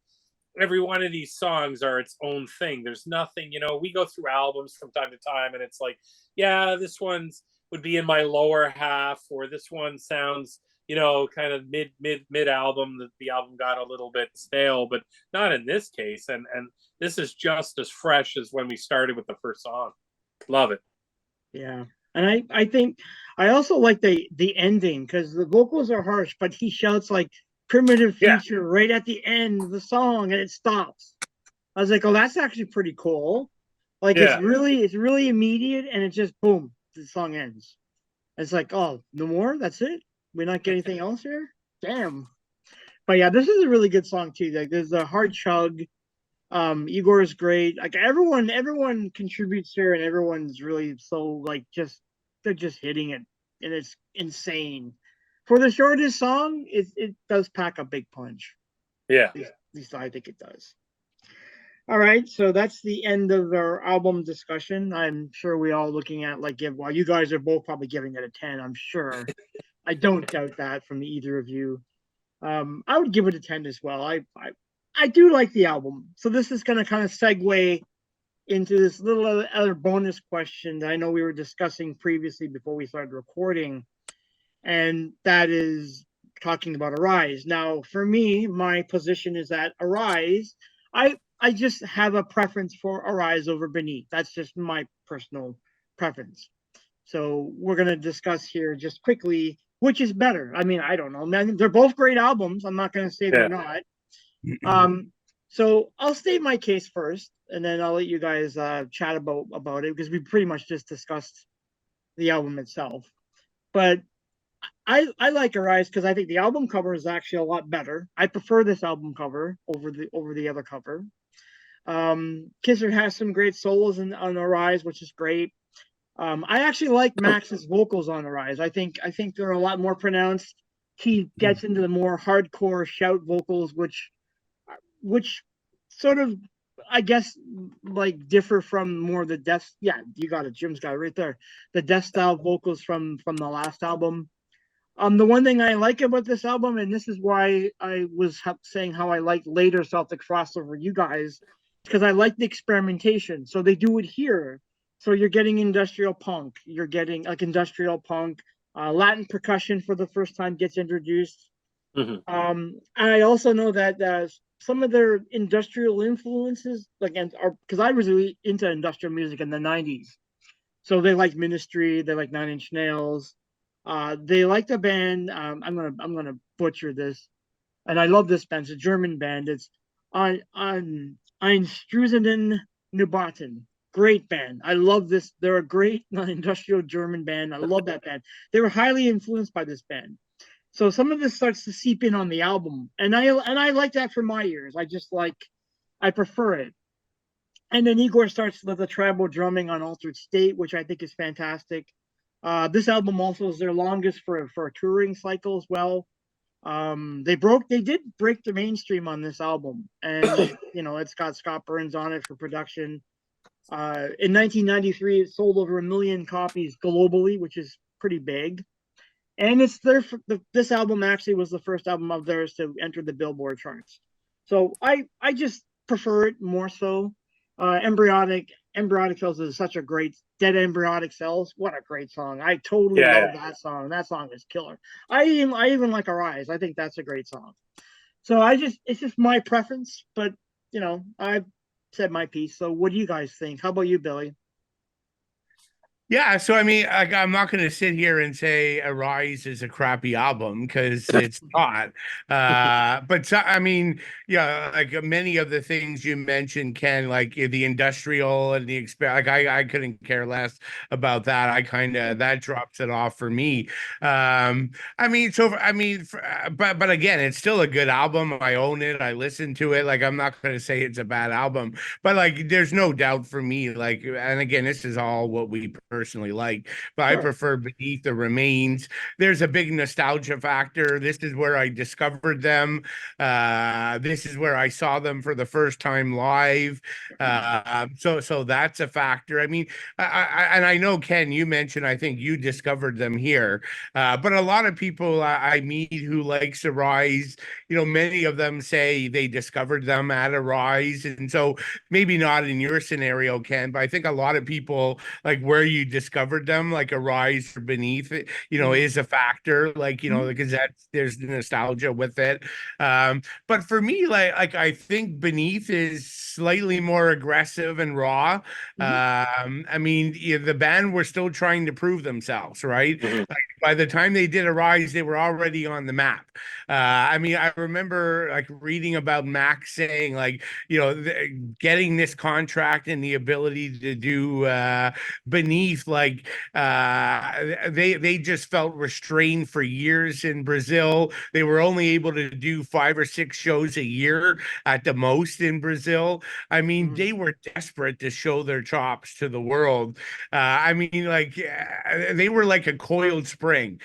every one of these songs are its own thing. There's nothing, we go through albums from time to time and it's like, yeah, this one's would be in my lower half, or this one sounds, kind of mid album, that the album got a little bit stale, but not in this case. And this is just as fresh as when we started with the first song. Love it. Yeah. And I think I also like the ending, because the vocals are harsh, but he shouts like Primitive Future right at the end of the song and it stops. I was like, oh, that's actually pretty cool. Like it's really immediate, and it just boom, the song ends. It's like, oh, no more? That's it? We're not getting anything else here? Damn. But yeah, this is a really good song too. Like there's a hard chug. Igor is great. Like everyone contributes here, and everyone's really so like just they're just hitting it, and it's insane. For the shortest song, it does pack a big punch. Yeah. At least I think it does. All right, so that's the end of our album discussion. I'm sure we all looking at like well, you guys are both probably giving it a 10. I'm sure. I don't doubt that from either of you. I would give it a 10 as well. I do like the album. So this is going to kind of segue into this little other bonus question that I know we were discussing previously before we started recording, and that is talking about Arise. Now, for me, my position is that Arise, I just have a preference for Arise over Beneath. That's just my personal preference. So we're going to discuss here just quickly which is better. I mean, I don't know. Man, they're both great albums. I'm not going to say they're not. So I'll state my case first, and then I'll let you guys chat about it because we pretty much just discussed the album itself. But I like Arise because I think the album cover is actually a lot better. I prefer this album cover over the other cover. Kisser has some great solos on Arise, which is great. I actually like Max's vocals on Arise. I think they're a lot more pronounced. He gets into the more hardcore shout vocals, which sort of I guess like differ from more the death. Yeah, you got it. Jim's got it right there. The death style vocals from the last album. The one thing I like about this album, and this is why I was saying how I like later Celtic Frost over you guys, because I like the experimentation. So they do it here. So you're getting industrial punk. You're getting like industrial punk. Latin percussion for the first time gets introduced. I also know that some of their industrial influences, like, and are because I was really into industrial music in the '90s. So they like Ministry. They like Nine Inch Nails. They like the band. I'm gonna butcher this, and I love this band. It's a German band. It's on Einstrusenden Nubaten. Great band. I love this. They're a great industrial German band. I love that band. They were highly influenced by this band. So some of this starts to seep in on the album, and I like that for my ears. I prefer it. And then Igor starts with the tribal drumming on Altered State, which I think is fantastic. This album also is their longest for a touring cycle as well. They did break the mainstream on this album, and it's got Scott Burns on it for production. In 1993, it sold over 1 million copies globally, which is pretty big. And this album actually was the first album of theirs to enter the Billboard charts. So I just prefer it more so. Embryonic Cells is such a great Dead Embryonic Cells. What a great song. I totally love that song. That song is killer. I even like Arise. I think that's a great song. So it's just my preference, but I said my piece. So what do you guys think? How about you, Billy? Yeah, so I mean, I'm not going to sit here and say Arise is a crappy album because it's not. But I mean, yeah, like many of the things you mentioned, Ken, like the industrial and the like, I couldn't care less about that. I kind of that drops it off for me. I mean, but again, it's still a good album. I own it. I listen to it. Like, I'm not going to say it's a bad album, but like, there's no doubt for me. Like, and again, this is all what we personally like, but I prefer Beneath the Remains. There's a big nostalgia factor. This is where I discovered them. This is where I saw them for the first time live. So that's a factor. I mean, and I know, Ken, you mentioned, I think you discovered them here, but a lot of people I meet who likes Arise, many of them say they discovered them at Arise, and so maybe not in your scenario, Ken, but I think a lot of people like where you discovered them, like Arise or Beneath it, is a factor, like, because there's nostalgia with it. But for me, like I think Beneath is slightly more aggressive and raw. I mean, the band were still trying to prove themselves, right? Like, by the time they did Arise, they were already on the map. I mean, I remember like reading about Max saying like, getting this contract and the ability to do Beneath, like they just felt restrained for years in Brazil. They were only able to do 5 or 6 shows a year at the most in Brazil. I mean, they were desperate to show their chops to the world. I mean, like they were like a coiled spring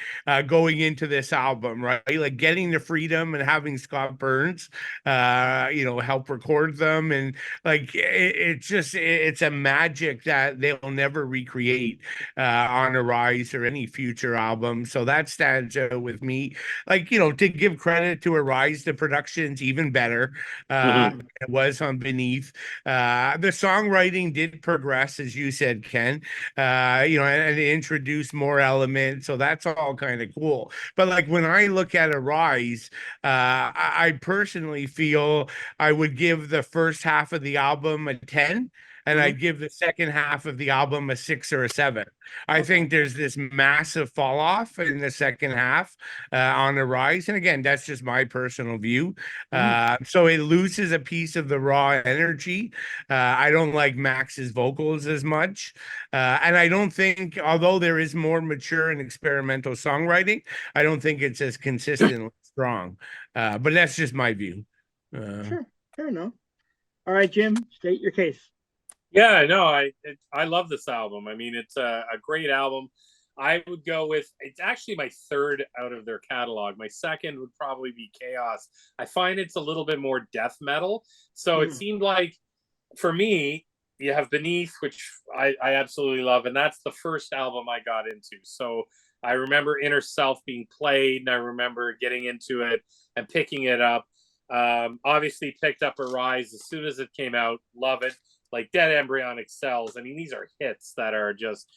going into this album, right? Like getting the freedom and having Scott Burns, help record them, and like it's a magic that they'll never recreate on Arise or any future album. So that stands out with me. Like, to give credit to Arise, the production's even better. It was on Beneath. The songwriting did progress, as you said, Ken. And introduce more elements. So that's all kind of cool. But like when I look at Arise, I personally feel I would give the first half of the album a 10, and I'd give the second half of the album a 6 or a 7. I think there's this massive fall off in the second half on the Rise. And again, that's just my personal view. So it loses a piece of the raw energy. I don't like Max's vocals as much. And I don't think, although there is more mature and experimental songwriting, I don't think it's as consistently strong. But that's just my view. Sure, fair enough. All right, Jim, state your case. Yeah, no, I love this album. I mean, it's a great album. I would go with, it's actually my third out of their catalog. My second would probably be Chaos. I find it's a little bit more death metal. So it seemed like, for me, you have Beneath, which I absolutely love. And that's the first album I got into. So I remember Inner Self being played, and I remember getting into it and picking it up. Obviously picked up Arise as soon as it came out. Love it. Like Dead Embryonic Cells. I mean, these are hits that are just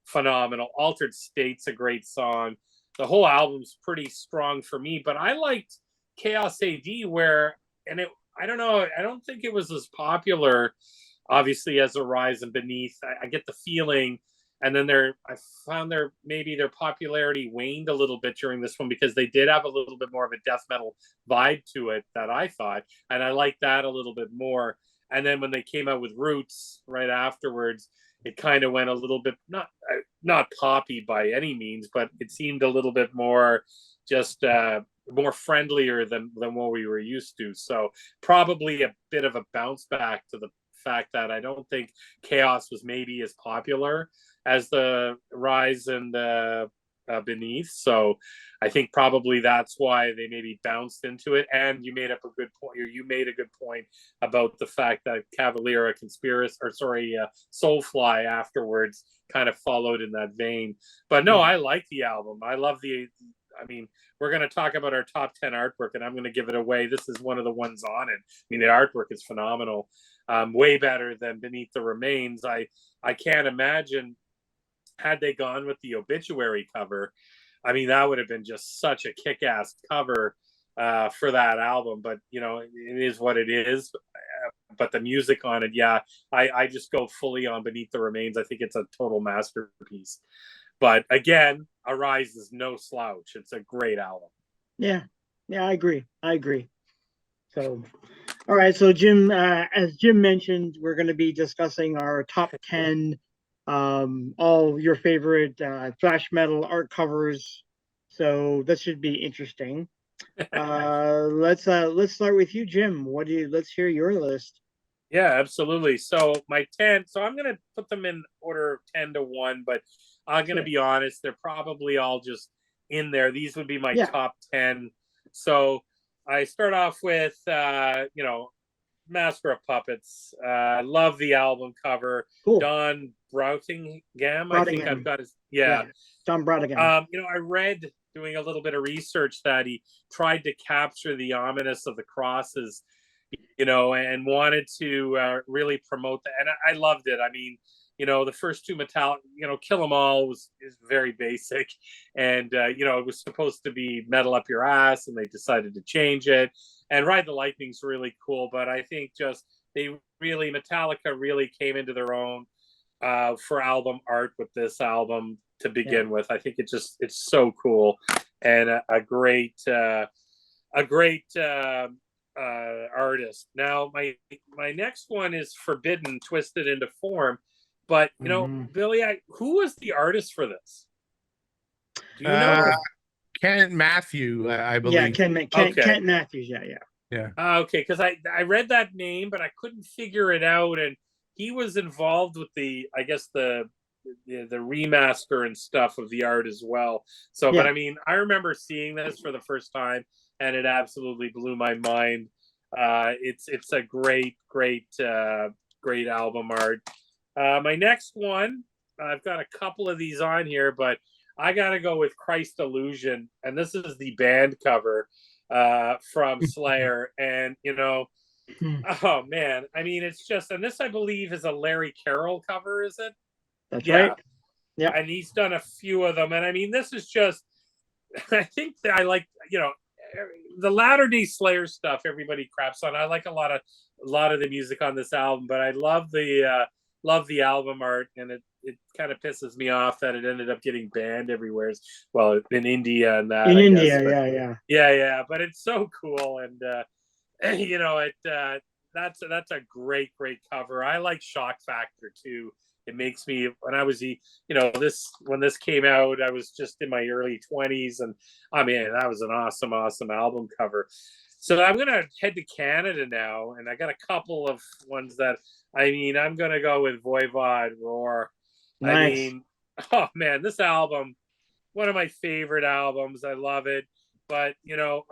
phenomenal. Altered State's a great song. The whole album's pretty strong for me, but I liked Chaos AD I don't know, I don't think it was as popular, obviously, as Arise and Beneath. I get the feeling, and then I found maybe their popularity waned a little bit during this one, because they did have a little bit more of a death metal vibe to it, that I thought, and I liked that a little bit more. And then when they came out with Roots right afterwards, it kind of went a little bit not poppy by any means, but it seemed a little bit more just more friendlier than what we were used to. So probably a bit of a bounce back to the fact that I don't think Chaos was maybe as popular as the Rise and Beneath. So I think probably that's why they maybe bounced into it. And you made up a good point, or you made a good point about the fact that Cavalera Soulfly afterwards kind of followed in that vein. But no, I like the album. I love I mean, we're going to talk about our top 10 artwork, and I'm going to give it away. This is one of the ones on it. I mean, the artwork is phenomenal. Way better than Beneath the Remains. I can't imagine, had they gone with the Obituary cover, I mean, that would have been just such a kick-ass cover for that album. But, it is what it is. But the music on it, yeah, I just go fully on Beneath the Remains. I think it's a total masterpiece. But again, Arise is no slouch. It's a great album. Yeah, I agree. So, all right. So, Jim, as Jim mentioned, we're going to be discussing our top 10, all your favorite thrash metal art covers. So that should be interesting. Let's start with you, Jim. Let's hear your list. Yeah, absolutely. So my 10, so I'm going to put them in order of 10 to 1, but I'm going to be honest, they're probably all just in there. These would be my top 10. So I start off with, Master of Puppets. I love the album cover. Cool. Don Broughtingham, I think I've got his, Don Broughtingham. I read, doing a little bit of research, that he tried to capture the ominous of the crosses, and wanted to really promote that. And I loved it. I mean, the first two Metallica, Kill 'Em All is very basic. And, it was supposed to be Metal Up Your Ass, and they decided to change it. And Ride the Lightning's really cool. But I think just Metallica really came into their own for album art with this album to begin with. I think it's so cool, and a great a great artist. Now, my next one is Forbidden, Twisted into Form. But you know, Billy, who was the artist for this? Do you know? Kent Matthew, I believe. Yeah, Kent Matthews. Yeah. Okay, because I read that name, but I couldn't figure it out, and he was involved with I guess the remaster and stuff of the art as well. So, but I mean, I remember seeing this for the first time, and it absolutely blew my mind. It's a great album art. My next one, I've got a couple of these on here, but I got to go with Christ Illusion, and this is the band cover from Slayer, and you know, oh man, I mean, it's just, and this I believe is a Larry Carroll cover, is it? That's right. Yeah, and he's done a few of them, and I mean, this is just, I think that I like, you know, the Latter-day Slayer stuff. Everybody craps on. I like a lot of the music on this album, but I love the album art, and it kind of pisses me off that it ended up getting banned everywhere. Well, in India and that. In I India, guess. Yeah. But it's so cool, and you know, that's a great cover. I like Shock Factor too. It makes me, when I was, you know, when this came out, I was just in my early 20s, and I mean, that was an awesome album cover. So I'm gonna head to Canada now, and I got a couple of ones that, I mean, I'm gonna go with Voivod Roar. Nice. I mean, oh man, this album, one of my favorite albums. I love it. But you know,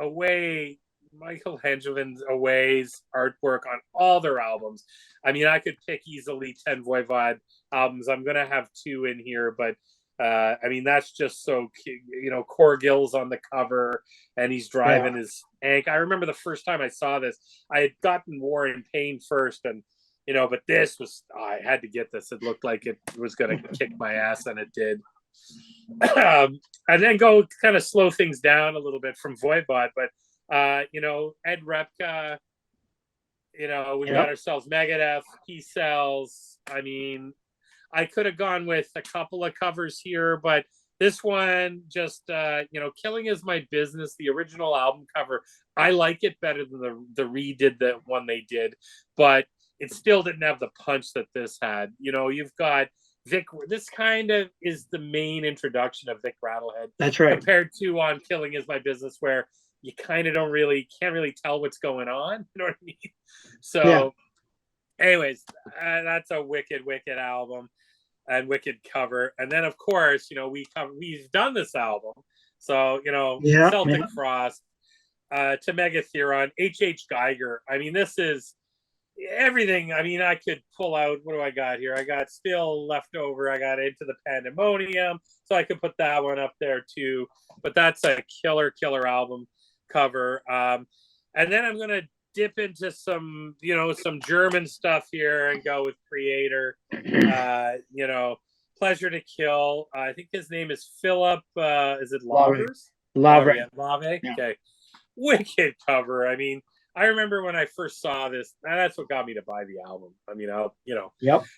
Michael Hengelin's Away's artwork on all their albums. I mean, I could pick easily 10 Voivod albums. I'm gonna have 2 in here, but I mean, that's just so cute. You know, Corgill's on the cover, and he's driving his tank. I remember the first time I saw this, I had gotten War and Pain first, and you know, but this was, I had to get this. It looked like it was going to kick my ass, and it did. And then go kind of slow things down a little bit from Voivod, but you know, Ed Repka, you know, we got ourselves Megadeth, P-Cells. I mean, I could have gone with a couple of covers here, but this one just, you know, Killing Is My Business, the original album cover, I like it better than the redid the one they did, but it still didn't have the punch that this had. You know, you've got Vic. This kind of is the main introduction of Vic Rattlehead. That's right. Compared to on Killing Is My Business, where you kind of can't really tell what's going on. You know what I mean? So, anyways, that's a wicked album and wicked cover. And then, of course, you know, we've done this album. So, you know, Celtic Frost, to Megatheron, H.H. Geiger. I mean, this is everything. I mean, I could pull out, what do I got here? I got Still Left Over. I got Into the Pandemonium. So I could put that one up there too. But that's a killer album cover. And then I'm going to dip into some, you know, some German stuff here and go with Creator. You know, Pleasure to Kill. I think his name is Philip. Is it Lavers? Lave. Yeah. Okay. Wicked cover. I mean, I remember when I first saw this, that's what got me to buy the album. I mean,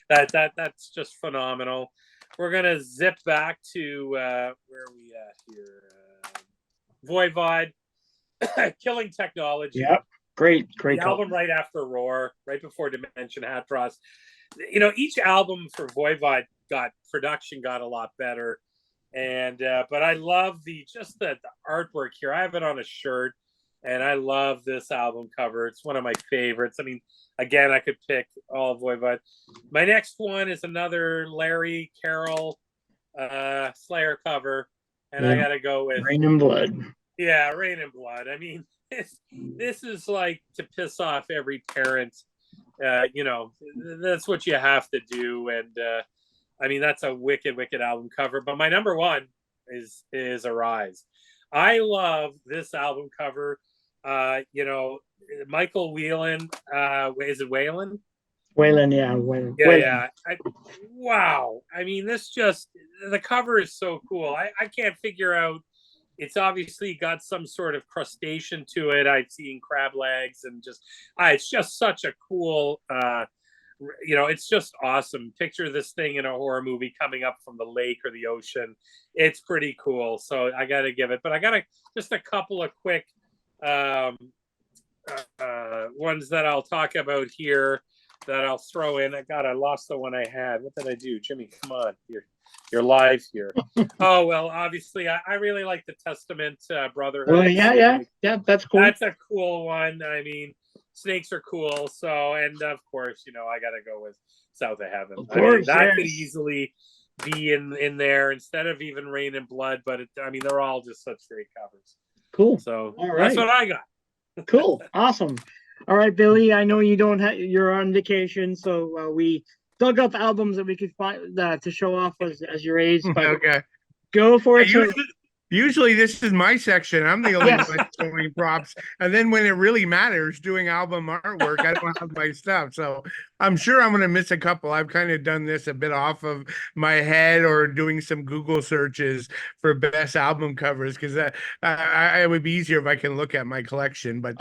that's just phenomenal. We're gonna zip back to where are we at here? Voivod, Killing Technology. Yep, great album right after Roar, right before Dimension Hat Frost. You know, each album for Voivod production got a lot better, and but I love the artwork here. I have it on a shirt. And I love this album cover. It's one of my favorites. I mean, again, I could pick all of Voivod. My next one is another Larry Carroll Slayer cover. And I got to go with Rain and Blood. Yeah, Rain and Blood. I mean, this is like to piss off every parent. You know, that's what you have to do. And I mean, that's a wicked album cover. But my number one is Arise. I love this album cover. You know, Michael Whelan, is it Whalen? Whalen, yeah. Whalen. Yeah. Wow. I mean, the cover is so cool. I can't figure out, it's obviously got some sort of crustacean to it. I've seen crab legs and it's just such a cool, you know, it's just awesome. Picture this thing in a horror movie coming up from the lake or the ocean. It's pretty cool. So I got to give it, but I got just a couple of quick um, ones that I'll talk about here that I'll throw in. I lost the one I had. What did I do? Jimmy, come on. You're live here. Oh, well, obviously, I really like the Testament Brotherhood. Well, yeah, that's cool. That's a cool one. I mean, snakes are cool. So, and of course, I got to go with South of Heaven. Of course, that could easily be in there instead of even Rain and Blood. But they're all just such great covers. Cool. So all right. That's what I got. Cool. Awesome. All right, Billy, I know you're on vacation, so we dug up albums that we could find to show off as your age. But Okay. Go for it. Usually this is my section. I'm the only one showing props. And then when it really matters, doing album artwork, I don't have my stuff. So I'm sure I'm going to miss a couple. I've kind of done this a bit off of my head or doing some Google searches for best album covers because it would be easier if I can look at my collection. But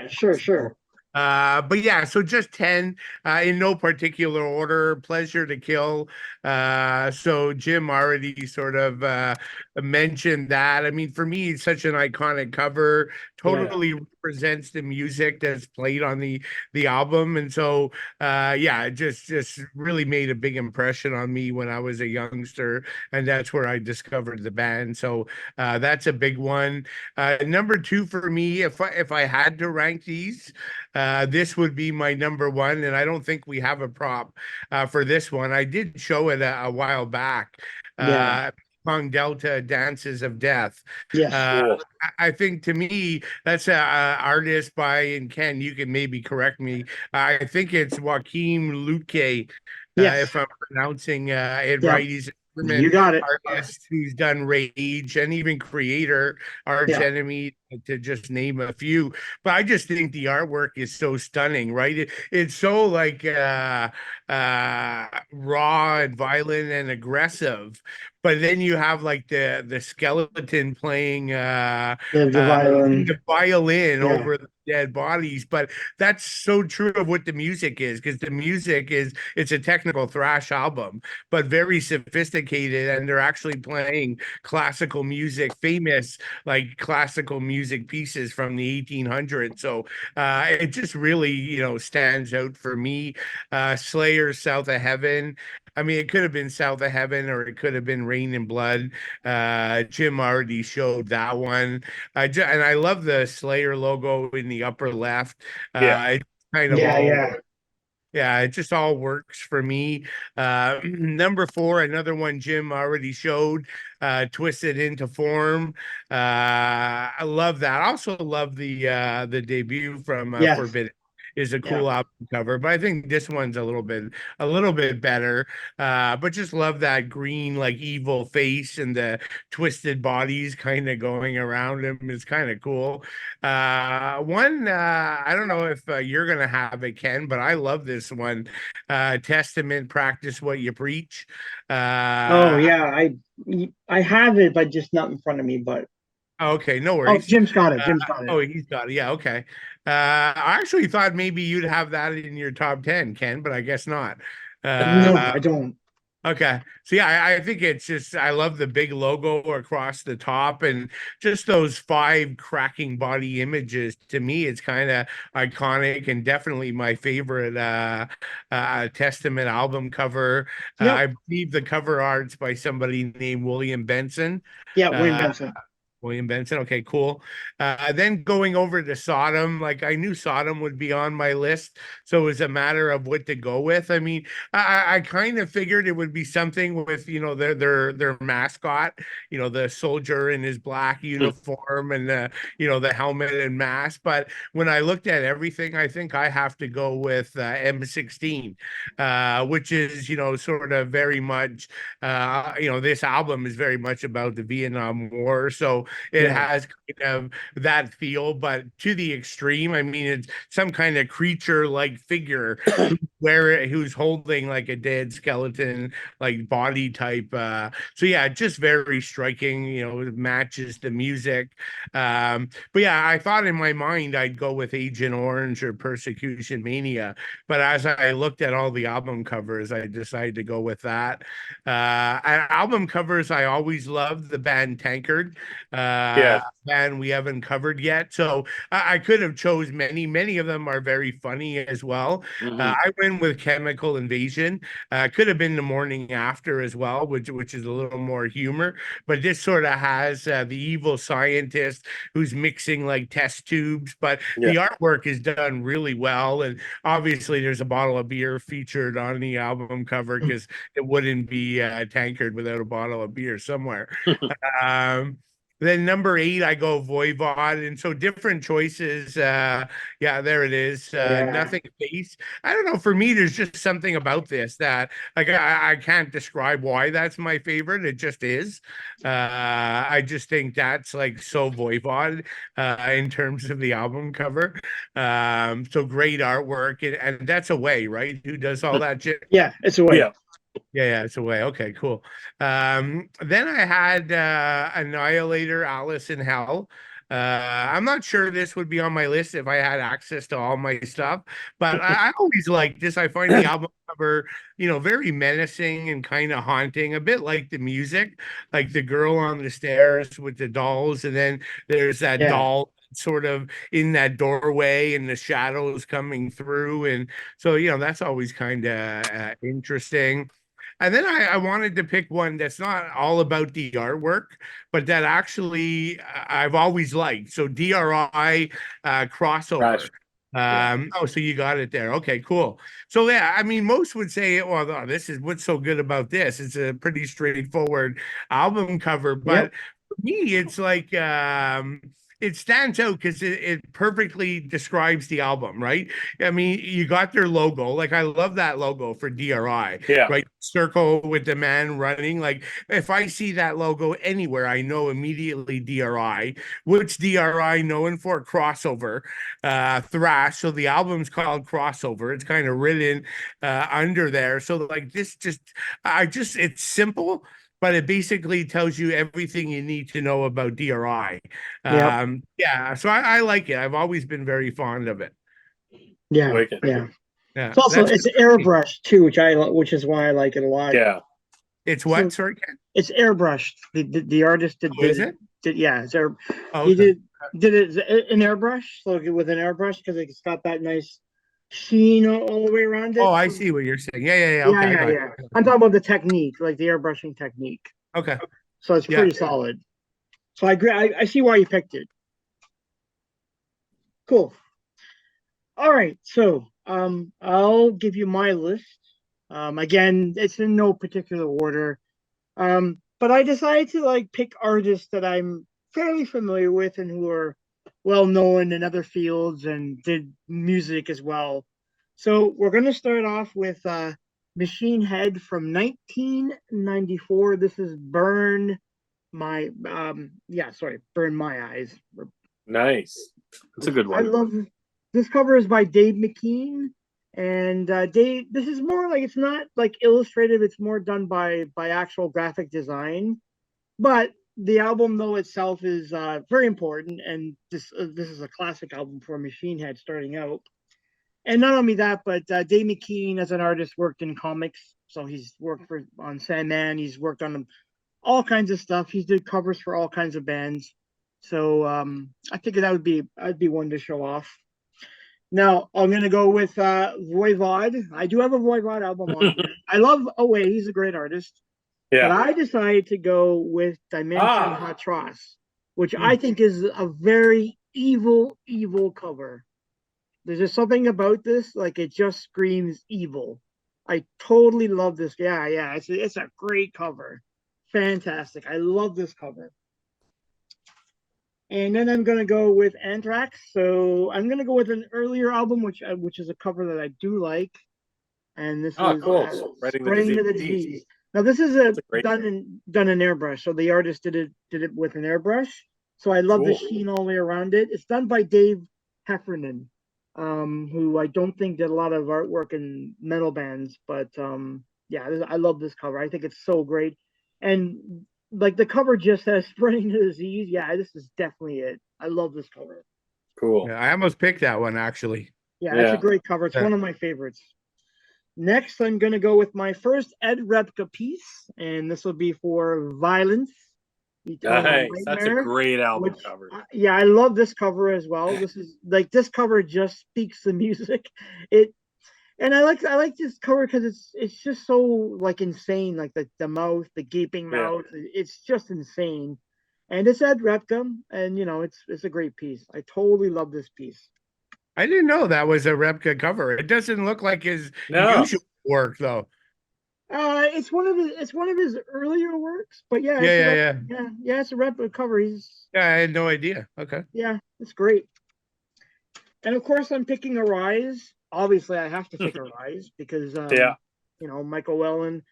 sure. But yeah, so just 10 in no particular order. Pleasure to Kill. So Jim already sort of mentioned that. I mean, for me, it's such an iconic cover. Totally represents the music that's played on the album, and so it just really made a big impression on me when I was a youngster, and that's where I discovered the band. So that's a big one. Number two for me, if I had to rank these. This would be my number one, and I don't think we have a prop for this one. I did show it a while back. Pong Delta Dances of Death. Yes. I think to me, that's an artist by, and Ken, you can maybe correct me. I think it's Joachim Lutke, if I'm pronouncing it right. He's you got it. Artist who's done Rage and even Creator, Arch Enemy, to just name a few. But I just think the artwork is so stunning, right? It's so like raw and violent and aggressive. But then you have like the skeleton playing the violin over the dead bodies. But that's so true of what the music is, because the music it's a technical thrash album, but very sophisticated, and they're actually playing classical music, famous like classical music pieces from the 1800s. So it just really stands out for me. Slayer's South of Heaven. I mean, it could have been South of Heaven or it could have been Rain and Blood. Jim already showed that one. And I love the Slayer logo in the upper left. It kind of it just all works for me. Number 4, another one Jim already showed, Twisted into Form. I love that. I also love the debut from Forbidden. Is a cool album cover, but I think this one's a little bit better. But just love that green, like evil face and the twisted bodies kind of going around him. It's kind of cool. One, I don't know if you're gonna have it, Ken, but I love this one. Testament, Practice What You Preach. I have it, but just not in front of me. But okay, no worries. Jim's got it. Oh, he's got it. Yeah, okay. I actually thought maybe you'd have that in your top 10, Ken, but I guess not. No, I don't. Okay. So yeah, I think it's just, I love the big logo across the top and just those 5 cracking body images. To me, it's kind of iconic and definitely my favorite Testament album cover. I believe the cover art's by somebody named William Benson. William Benson. William Benson. Okay, cool. Then going over to Sodom, like I knew Sodom would be on my list, so it was a matter of what to go with. I mean, I kind of figured it would be something with their mascot, the soldier in his black uniform and the helmet and mask. But when I looked at everything, I think I have to go with M16, which is sort of very much this album is very much about the Vietnam War, so it has kind of that feel, but to the extreme. I mean, it's some kind of creature-like figure who's holding like a dead skeleton, like body type. So yeah, just very striking. It matches the music. But yeah, I thought in my mind I'd go with Agent Orange or Persecution Mania, but as I looked at all the album covers, I decided to go with that. And album covers, I always loved the band Tankard, Yeah. band we haven't covered yet. So I could have chose many. Many of them are very funny as well. I went with Chemical Invasion. Could have been The Morning After as well, which is a little more humor. But this sort of has the evil scientist who's mixing like test tubes. But the artwork is done really well, and obviously there's a bottle of beer featured on the album cover because it wouldn't be Tankard without a bottle of beer somewhere. Then number 8, I go Voivod, and so different choices. Yeah, there it is. Nothing face. I don't know. For me, there's just something about this that like I can't describe why that's my favorite. It just is. I just think that's like so Voivod in terms of the album cover. So great artwork, and that's Away, right? Who does all that shit? Yeah, it's Away. Yeah, it's Away. Okay, cool. Then I had Annihilator, Alice in Hell. I'm not sure this would be on my list if I had access to all my stuff, but I always like this. I find the album cover, very menacing and kind of haunting, a bit like the music, like the girl on the stairs with the dolls, and then there's that doll sort of in that doorway and the shadows coming through. And so, that's always kind of interesting. And then I wanted to pick one that's not all about the artwork, but that actually I've always liked. So DRI crossover. Oh, so you got it there. Okay, cool. So yeah, I mean, most would say, well, this is what's so good about this. It's a pretty straightforward album cover, but for me, it's like it stands out because it perfectly describes the album, right? I mean, you got their logo. Like, I love that logo for DRI, right? Circle with the man running. Like, if I see that logo anywhere, I know immediately DRI. What's DRI known for? Crossover, thrash. So the album's called Crossover. It's kind of written under there. So like this, it's simple, but it basically tells you everything you need to know about DRI. Yeah, so I like it. I've always been very fond of it. Yeah. Yeah. It's airbrushed too, which is why I like it a lot. Yeah. It's what? Sorry, Ken? It's airbrushed. The artist did. Is it? It's air. Oh, he did it in airbrush, so with an airbrush because it's got that nice sheen all the way around it. Oh, I see what you're saying. Yeah. Okay, I'm talking about the technique, like the airbrushing technique. Okay. So it's pretty solid. So I agree. I see why you picked it. Cool. All right. So I'll give you my list. Again, it's in no particular order. But I decided to pick artists that I'm fairly familiar with and who are well known in other fields and did music as well. So we're going to start off with Machine Head from 1994. This is Burn My Eyes. Nice. That's a good one. I love this cover is by Dave McKean. And Dave, this is more like, it's not like illustrative, it's more done by actual graphic design. But the album though itself is very important, and this is a classic album for Machine Head starting out. And not only that, but Dave McKean as an artist worked in comics, so he's worked on Sandman, he's worked on all kinds of stuff. He's did covers for all kinds of bands. So I figured I'd be one to show off. Now I'm gonna go with Voivod. I do have a Voivod album on here. I love Away, he's a great artist. Yeah. But I decided to go with Dimension Hatras, which I think is a very evil cover. There's just something about this, like it just screams evil. I totally love this. Yeah, it's a great cover. Fantastic. I love this cover. And then I'm gonna go with Anthrax. So I'm gonna go with an earlier album, which is a cover that I do like. And this is cool. Spreading the Disease. Now this is done in airbrush. So the artist did it with an airbrush. So I love the sheen all the way around it. It's done by Dave Heffernan. who I don't think did a lot of artwork in metal bands, but yeah, I love this cover. I think it's so great, and like the cover just says "spreading the disease." Yeah, this is definitely it. I love this cover. Cool. Yeah, I almost picked that one actually. Yeah, it's a Yeah. great cover. It's Yeah. one of my favorites. Next, I'm going to go with my first Ed Repka piece, and this will be for Violence, Eternal Nice. That's a Nightmare. great album Which, cover. yeah, I love this cover as well. This is like this cover just speaks the music. It and I like this cover because it's just so like insane, like the mouth, the gaping Yeah. mouth. It's just insane, and it's Ed Repka, and you know it's a great piece. I totally love this piece. I didn't know that was a Repka cover. It doesn't look like his No. usual work though. It's one of his earlier works, but yeah, Yeah. yeah, it's a replica cover. He's Yeah, I had no idea. Okay. yeah, it's great. And of course, I'm picking a Rise. Obviously, I have to pick a Rise because Yeah. you know, Michael Whelan,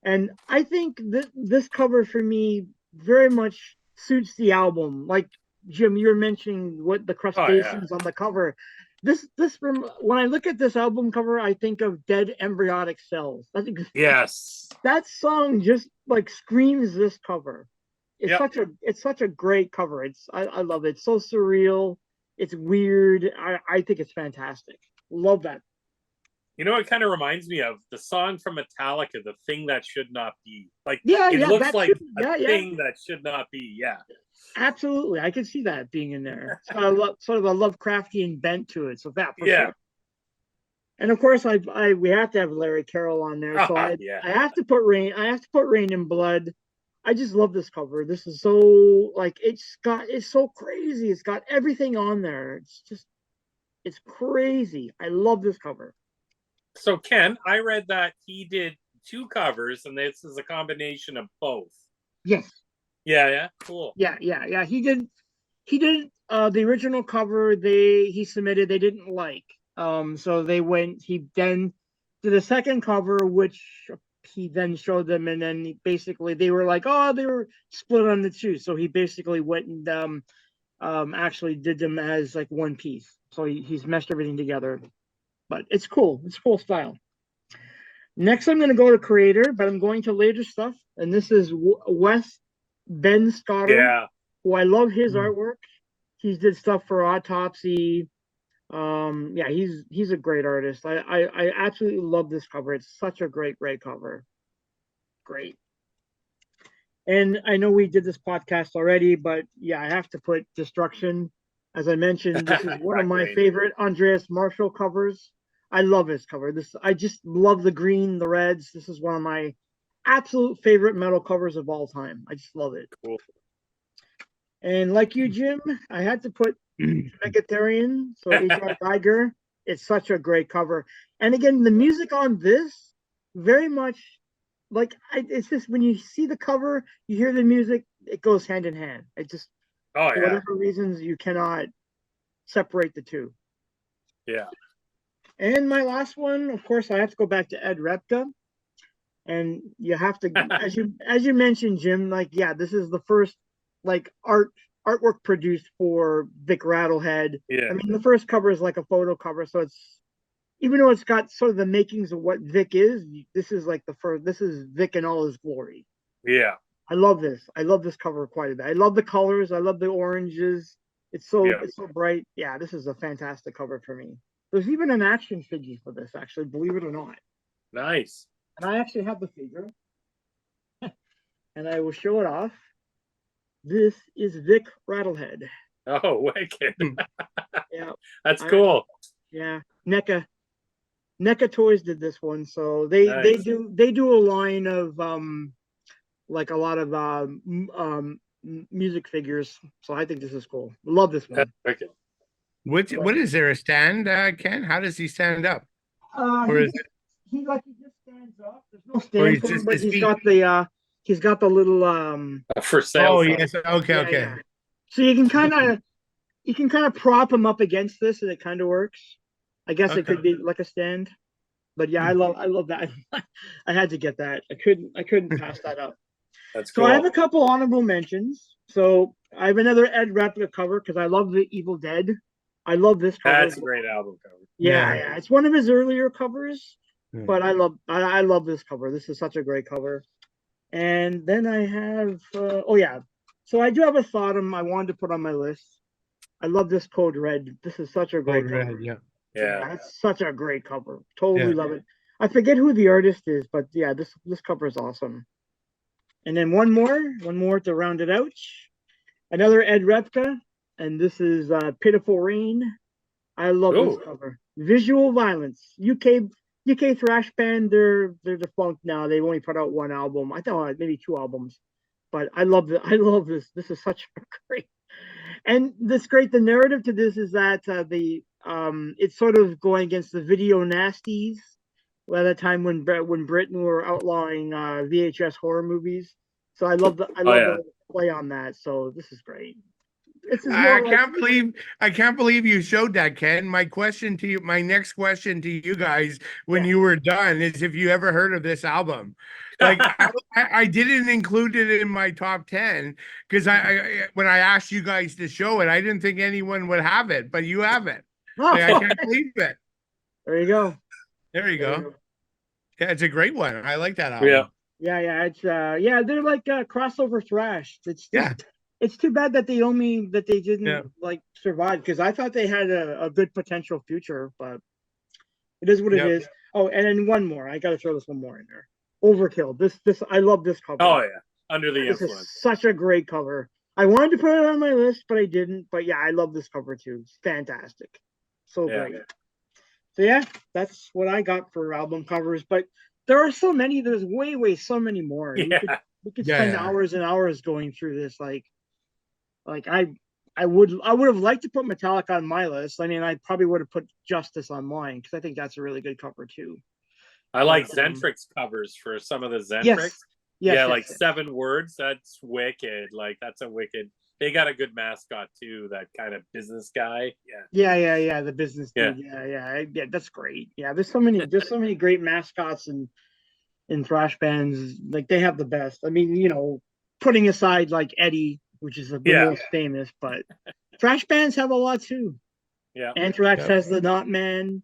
and I think that this cover for me very much suits the album. Like Jim, you were mentioning what the crustaceans on the cover. When I look at this album cover, I think of dead embryonic cells. I think Yes. that song just like screams this cover. Yep. It's such a great cover. I love it. It's so surreal. It's weird. I think it's fantastic. Love that. You know, it kind of reminds me of the song from Metallica, "The Thing That Should Not Be." Like, Yeah, it yeah, looks that like too. a Yeah, thing that should not be. Yeah. absolutely. I can see that being in there. It's got sort of a Lovecraftian bent to it. So that for Yeah. sure. And of course, we have to have Larry Carroll on there. So Yeah. I have to put Rain. I have to put Rain in Blood. I just love this cover. This is so like it's so crazy. It's got everything on there. It's crazy. I love this cover. So Ken, I read that he did 2 covers, and this is a combination of both. Yes. Yeah. Cool. Yeah. He did the original cover he submitted, they didn't like. So he then did a second cover, which he then showed them, and then basically they were like, oh, they were split on the two. So he basically went and actually did them as like one piece. So he's meshed everything together. But it's cool. It's cool style. Next, I'm going to go to creator, but I'm going to later stuff, and this is Wes Ben Stoddard. Yeah. Who I love his artwork. He's did stuff for Autopsy. Yeah, he's a great artist. I absolutely love this cover. It's such a great cover. Great. And I know we did this podcast already, but yeah, I have to put Destruction. As I mentioned, this is one of my favorite Andreas Marshall covers. I love his cover. I just love the green, the reds. This is one of my absolute favorite metal covers of all time. I just love it. Cool. And like you, Jim, I had to put Megatherian, so H.R. Geiger. It's such a great cover. And again, the music on this, very much like it's just when you see the cover, you hear the music, it goes hand in hand. It just for whatever reasons you cannot separate the two. Yeah. And my last one, of course, I have to go back to Ed Repka. And you have to, as you mentioned, Jim, like, yeah, this is the first like artwork produced for Vic Rattlehead. Yeah. I mean, the first cover is like a photo cover, so it's, even though it's got sort of the makings of what Vic is, this is like this is Vic in all his glory. Yeah. I love this. I love this cover quite a bit. I love the colors. I love the oranges. It's so bright. Yeah, this is a fantastic cover for me. There's even an action figure for this, actually, believe it or not. Nice. And I actually have the figure. And I will show it off. This is Vic Rattlehead. Oh, wicked. Yeah. That's cool. Yeah. NECA Toys did this one. So they do a line of like a lot of music figures. So I think this is cool. Love this one. That's wicked. What is there a stand, Ken? How does he stand up? Or is it he just stands up. There's no stand for him, but he's got the little for sale. Oh yes, okay. Yeah. So you can kind of prop him up against this, and it kind of works. I guess it could be like a stand. But yeah, I love that. I had to get that. I couldn't pass that up. That's cool. So I have a couple honorable mentions. So I have another Ed Repka cover because I love the Evil Dead. I love this cover. That's a great album cover. Yeah. It's one of his earlier covers, Yeah. but I love this cover. This is such a great cover. And then I have so I do have a Sodom I wanted to put on my list. I love this Code Red. This is such a great Code cover. Red, yeah. Yeah. It's such a great cover. Totally Yeah. love it. I forget who the artist is, but yeah, this cover is awesome. And then one more to round it out. Another Ed Repka, and this is Pitiful Rain. I love this cover. Visual Violence, UK thrash band. They're defunct now. They've only put out one album. I thought maybe two albums, but I love this. This is such a great. And this great. The narrative to this is that it's sort of going against the video nasties. At a time when Britain were outlawing VHS horror movies. So I love the play on that. So this is great. I can't believe you showed that, Ken. My next question to you guys when you were done is if you ever heard of this album. Like I didn't include it in my top 10 because I when I asked you guys to show it, I didn't think anyone would have it, but you have it. Like, I can't believe it. There you go. There you go. Yeah, it's a great one. I like that album. Yeah. It's they're like crossover thrash. It's too bad that they didn't like survive because I thought they had a good potential future, but it is what it is. Oh, and then one more. I got to throw this one more in there. Overkill. This I love this cover. Oh yeah, Under the This Influence. is such a great cover. I wanted to put it on my list, but I didn't. But yeah, I love this cover too. It's fantastic. So great. So yeah, that's what I got for album covers. But there are so many. There's way so many more. Yeah. We could spend hours and hours going through this. Like I would have liked to put Metallica on my list. I mean, I probably would have put Justice on mine because I think that's a really good cover too. I like Zentrix covers for some of the Zentrix. Yes. 7 words. That's wicked. Like that's a wicked. They got a good mascot too. That kind of business guy. Yeah. The business dude. Yeah. That's great. Yeah, there's so many great mascots in thrash bands. Like they have the best. I mean, putting aside like Eddie, which is the most famous, but thrash bands have a lot too. Yeah. Anthrax has the Knot Man.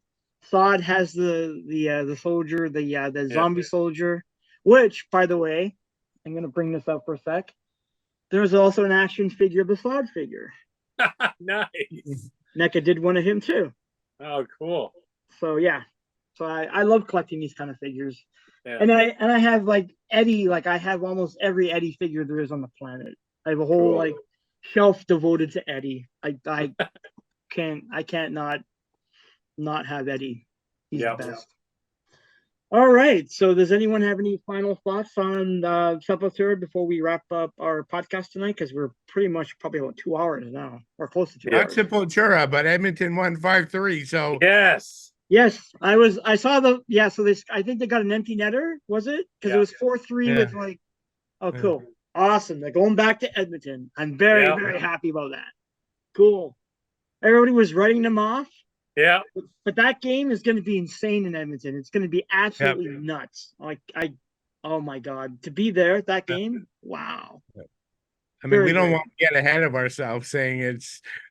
Sod has the soldier, the zombie soldier. Which, by the way, I'm gonna bring this up for a sec. There's also an action figure of the Sod figure. Nice. NECA did one of him too. Oh, cool. So yeah. So I love collecting these kind of figures. Yeah. And I have like Eddie, like I have almost every Eddie figure there is on the planet. I have a whole like shelf devoted to Eddie. I can't not have Eddie. He's the best. All right. So does anyone have any final thoughts on Sepultura before we wrap up our podcast tonight? Because we're pretty much probably about 2 hours now, or close to 2 hours. Not Sepultura, but Edmonton 153. So yes, I saw so I think they got an empty netter, was it? Because it was 4-3 with like, cool. Awesome. They're going back to Edmonton. I'm very, very happy about that. Cool. Everybody was writing them off. Yeah. But that game is going to be insane in Edmonton. It's going to be absolutely nuts. Like oh my God, to be there at that game. Wow. I mean, we don't want to get ahead of ourselves saying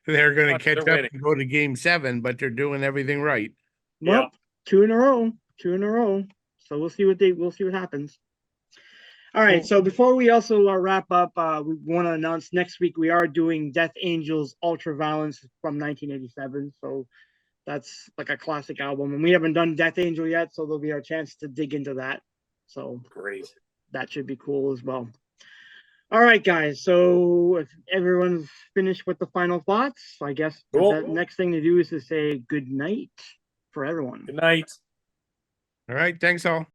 they're going to catch up and go to game 7, but they're doing everything right. Well, 2 in a row. So we'll see what happens. All right. So before we also wrap up, we want to announce next week we are doing Death Angels Ultraviolence from 1987. So that's like a classic album, and we haven't done Death Angel yet, so there'll be our chance to dig into that. So great. That should be cool as well. All right, guys. So if everyone's finished with the final thoughts, I guess the next thing to do is to say good night for everyone. Good night. All right. Thanks all.